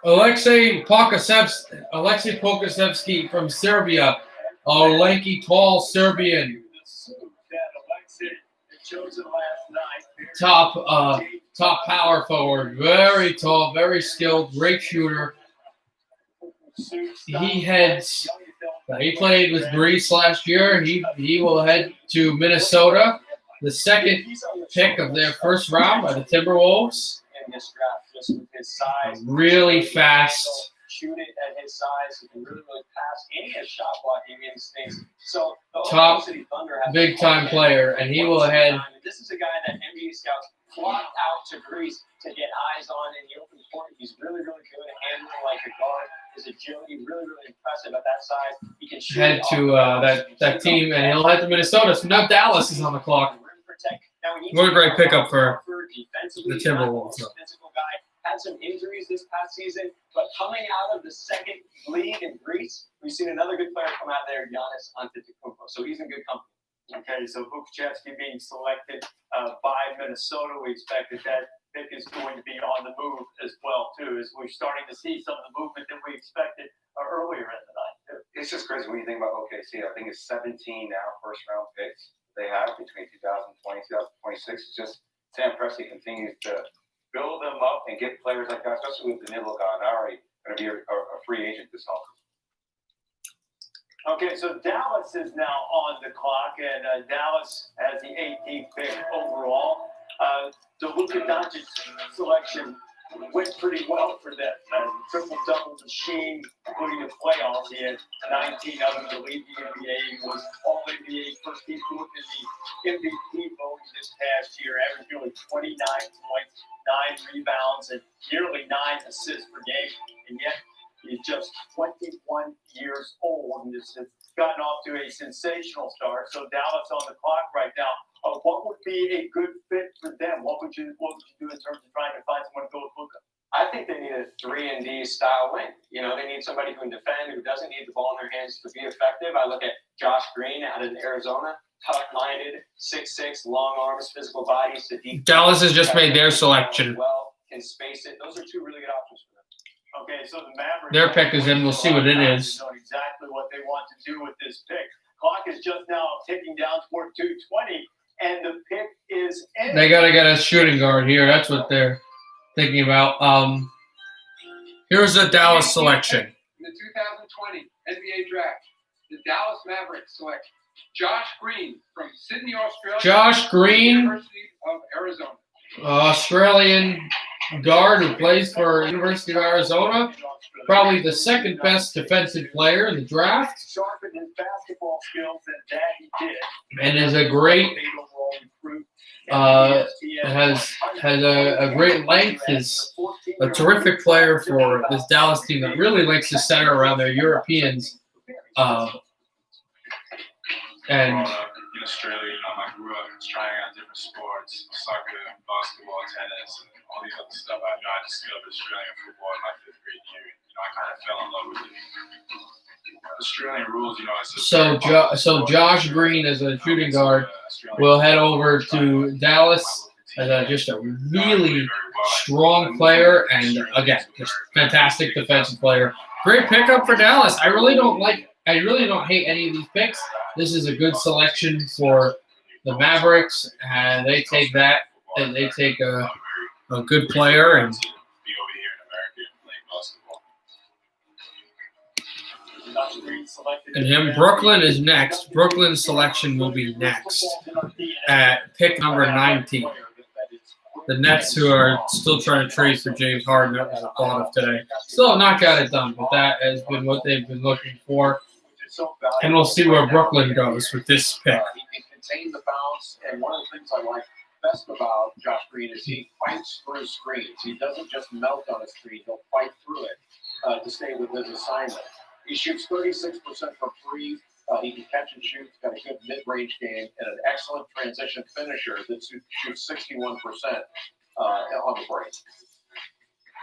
Alexei Pokusevsky from Serbia, a lanky, tall Serbian, top power forward, very tall, very skilled, great shooter. He played with Greece last year. He will head to Minnesota, the second pick of their first round by the Timberwolves. In this draft, just with his size, Really fast. Shoot it at his size. He can really pass. And he has shot blocking instincts. So the Top Oklahoma City Thunder have big time player, and he will head. This is a guy that NBA scouts flocked out to Greece to get eyes on in the open court. He's really, really good at handling like a guard. His agility, really, really impressive at that size. He can shoot Head to that team, and he'll head to Minnesota. So now Dallas is on the clock. What a great pickup for the Timberwolves. Physical guy, had some injuries this past season, but coming out of the second league in Greece, we've seen another good player come out there, Giannis Antetokounmpo. So he's in good company. Okay, so Pokusevsky being selected by Minnesota, we expect that pick is going to be on the move as well, too, as we're starting to see some of the movement that we expected earlier in the night. It's just crazy when you think about OKC. I think it's 17 now first-round picks they have between 2020 and 2026. It's just Sam Presti continues to build them up and get players like that, especially with Danilo Gallinari, going to be a free agent this offseason. Okay, so Dallas is now on the clock, and Dallas has the 18th pick overall. The Luka Doncic selection went pretty well for them. Triple-double machine, including the playoffs. He had 19 of them to lead the NBA. He was All-NBA first team in the MVP voting this past year, averaging nearly 29 points, 9 rebounds, and nearly 9 assists per game. And yet, he's just 21 years old and has gotten off to a sensational start. So Dallas on the clock right now. What would be a good fit for them? What would you do in terms of trying to find someone to go with Luka? I think they need a 3-and-D style wing. You know, they need somebody who can defend, who doesn't need the ball in their hands to be effective. I look at Josh Green out of Arizona, tough-minded, 6'6", long arms, physical body. Dallas has just made their selection. Well, can space it. Those are two really good options for them. Okay, so the Mavericks. Their pick is in. We'll see what it is. Know exactly what they want to do with this pick. Clock is just now ticking down toward 2:20. And the pick is in. They got to get a shooting guard here. That's what they're thinking about. Here's the Dallas selection. In the 2020 NBA Draft, the Dallas Mavericks select Josh Green from Sydney, Australia. Josh Green, University of Arizona. Australian guard who plays for University of Arizona. Probably the second best defensive player in the draft. Sharpened his basketball skills, and that he did. And is a great has a great length, is a terrific player for this Dallas team that really likes to center around their Europeans. And In Australia, I grew up trying out different sports, soccer, basketball, tennis, and all these other stuff. I discovered Australian football in my 5th grade year. I kind of fell in love with it. Australian rules, so Josh Green, as a shooting guard, will head over to Dallas as just a really strong player, and again, just fantastic defensive player. Great pickup for Dallas. I really don't hate any of these picks. This is a good selection for the Mavericks, and they take that, and they take a good player, and Brooklyn is next. Brooklyn's selection will be next at pick number 19. The Nets, who are still trying to trade for James Harden, that was a thought of today. Still not got it done, but that has been what they've been looking for. And we'll see where Brooklyn goes with this pick. He can contain the bounce, and one of the things I like best about Josh Green is he fights through screens. He doesn't just melt on a screen; he'll fight through it to stay with his assignment. He shoots 36% from three. He can catch and shoot. He's got a good mid-range game and an excellent transition finisher that shoots 61% on the break.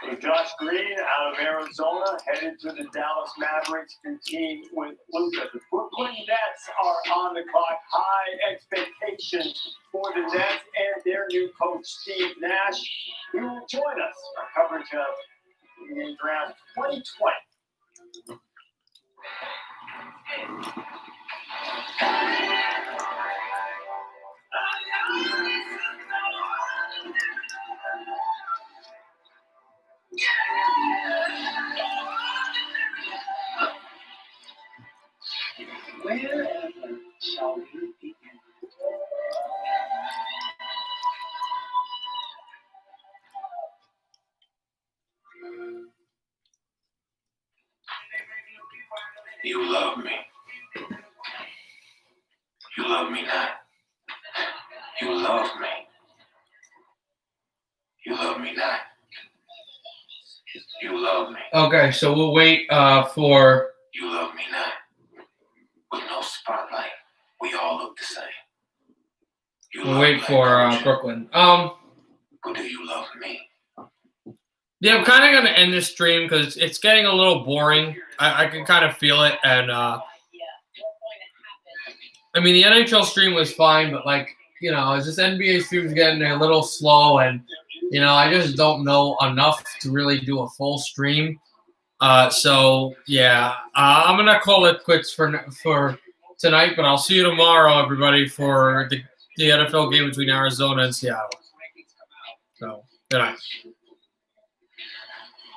So Josh Green out of Arizona headed to the Dallas Mavericks to team with Luka. The Brooklyn Nets are on the clock. High expectations for the Nets and their new coach, Steve Nash, who will join us for coverage of the draft 2020. Wherever shall we begin? You love me. You love me not. You love me. You love me not. You love me. Okay, so we'll wait for. You love me not. With no spotlight, we all look the same. We'll wait for Brooklyn. But do you love me? Yeah, I'm kind of going to end this stream because it's getting a little boring. I can kind of feel it. And, I mean, the NHL stream was fine, but, it's just NBA stream's getting a little slow. And, I just don't know enough to really do a full stream. So, yeah, I'm going to call it quits for tonight. But I'll see you tomorrow, everybody, for the NFL game between Arizona and Seattle. So, good night.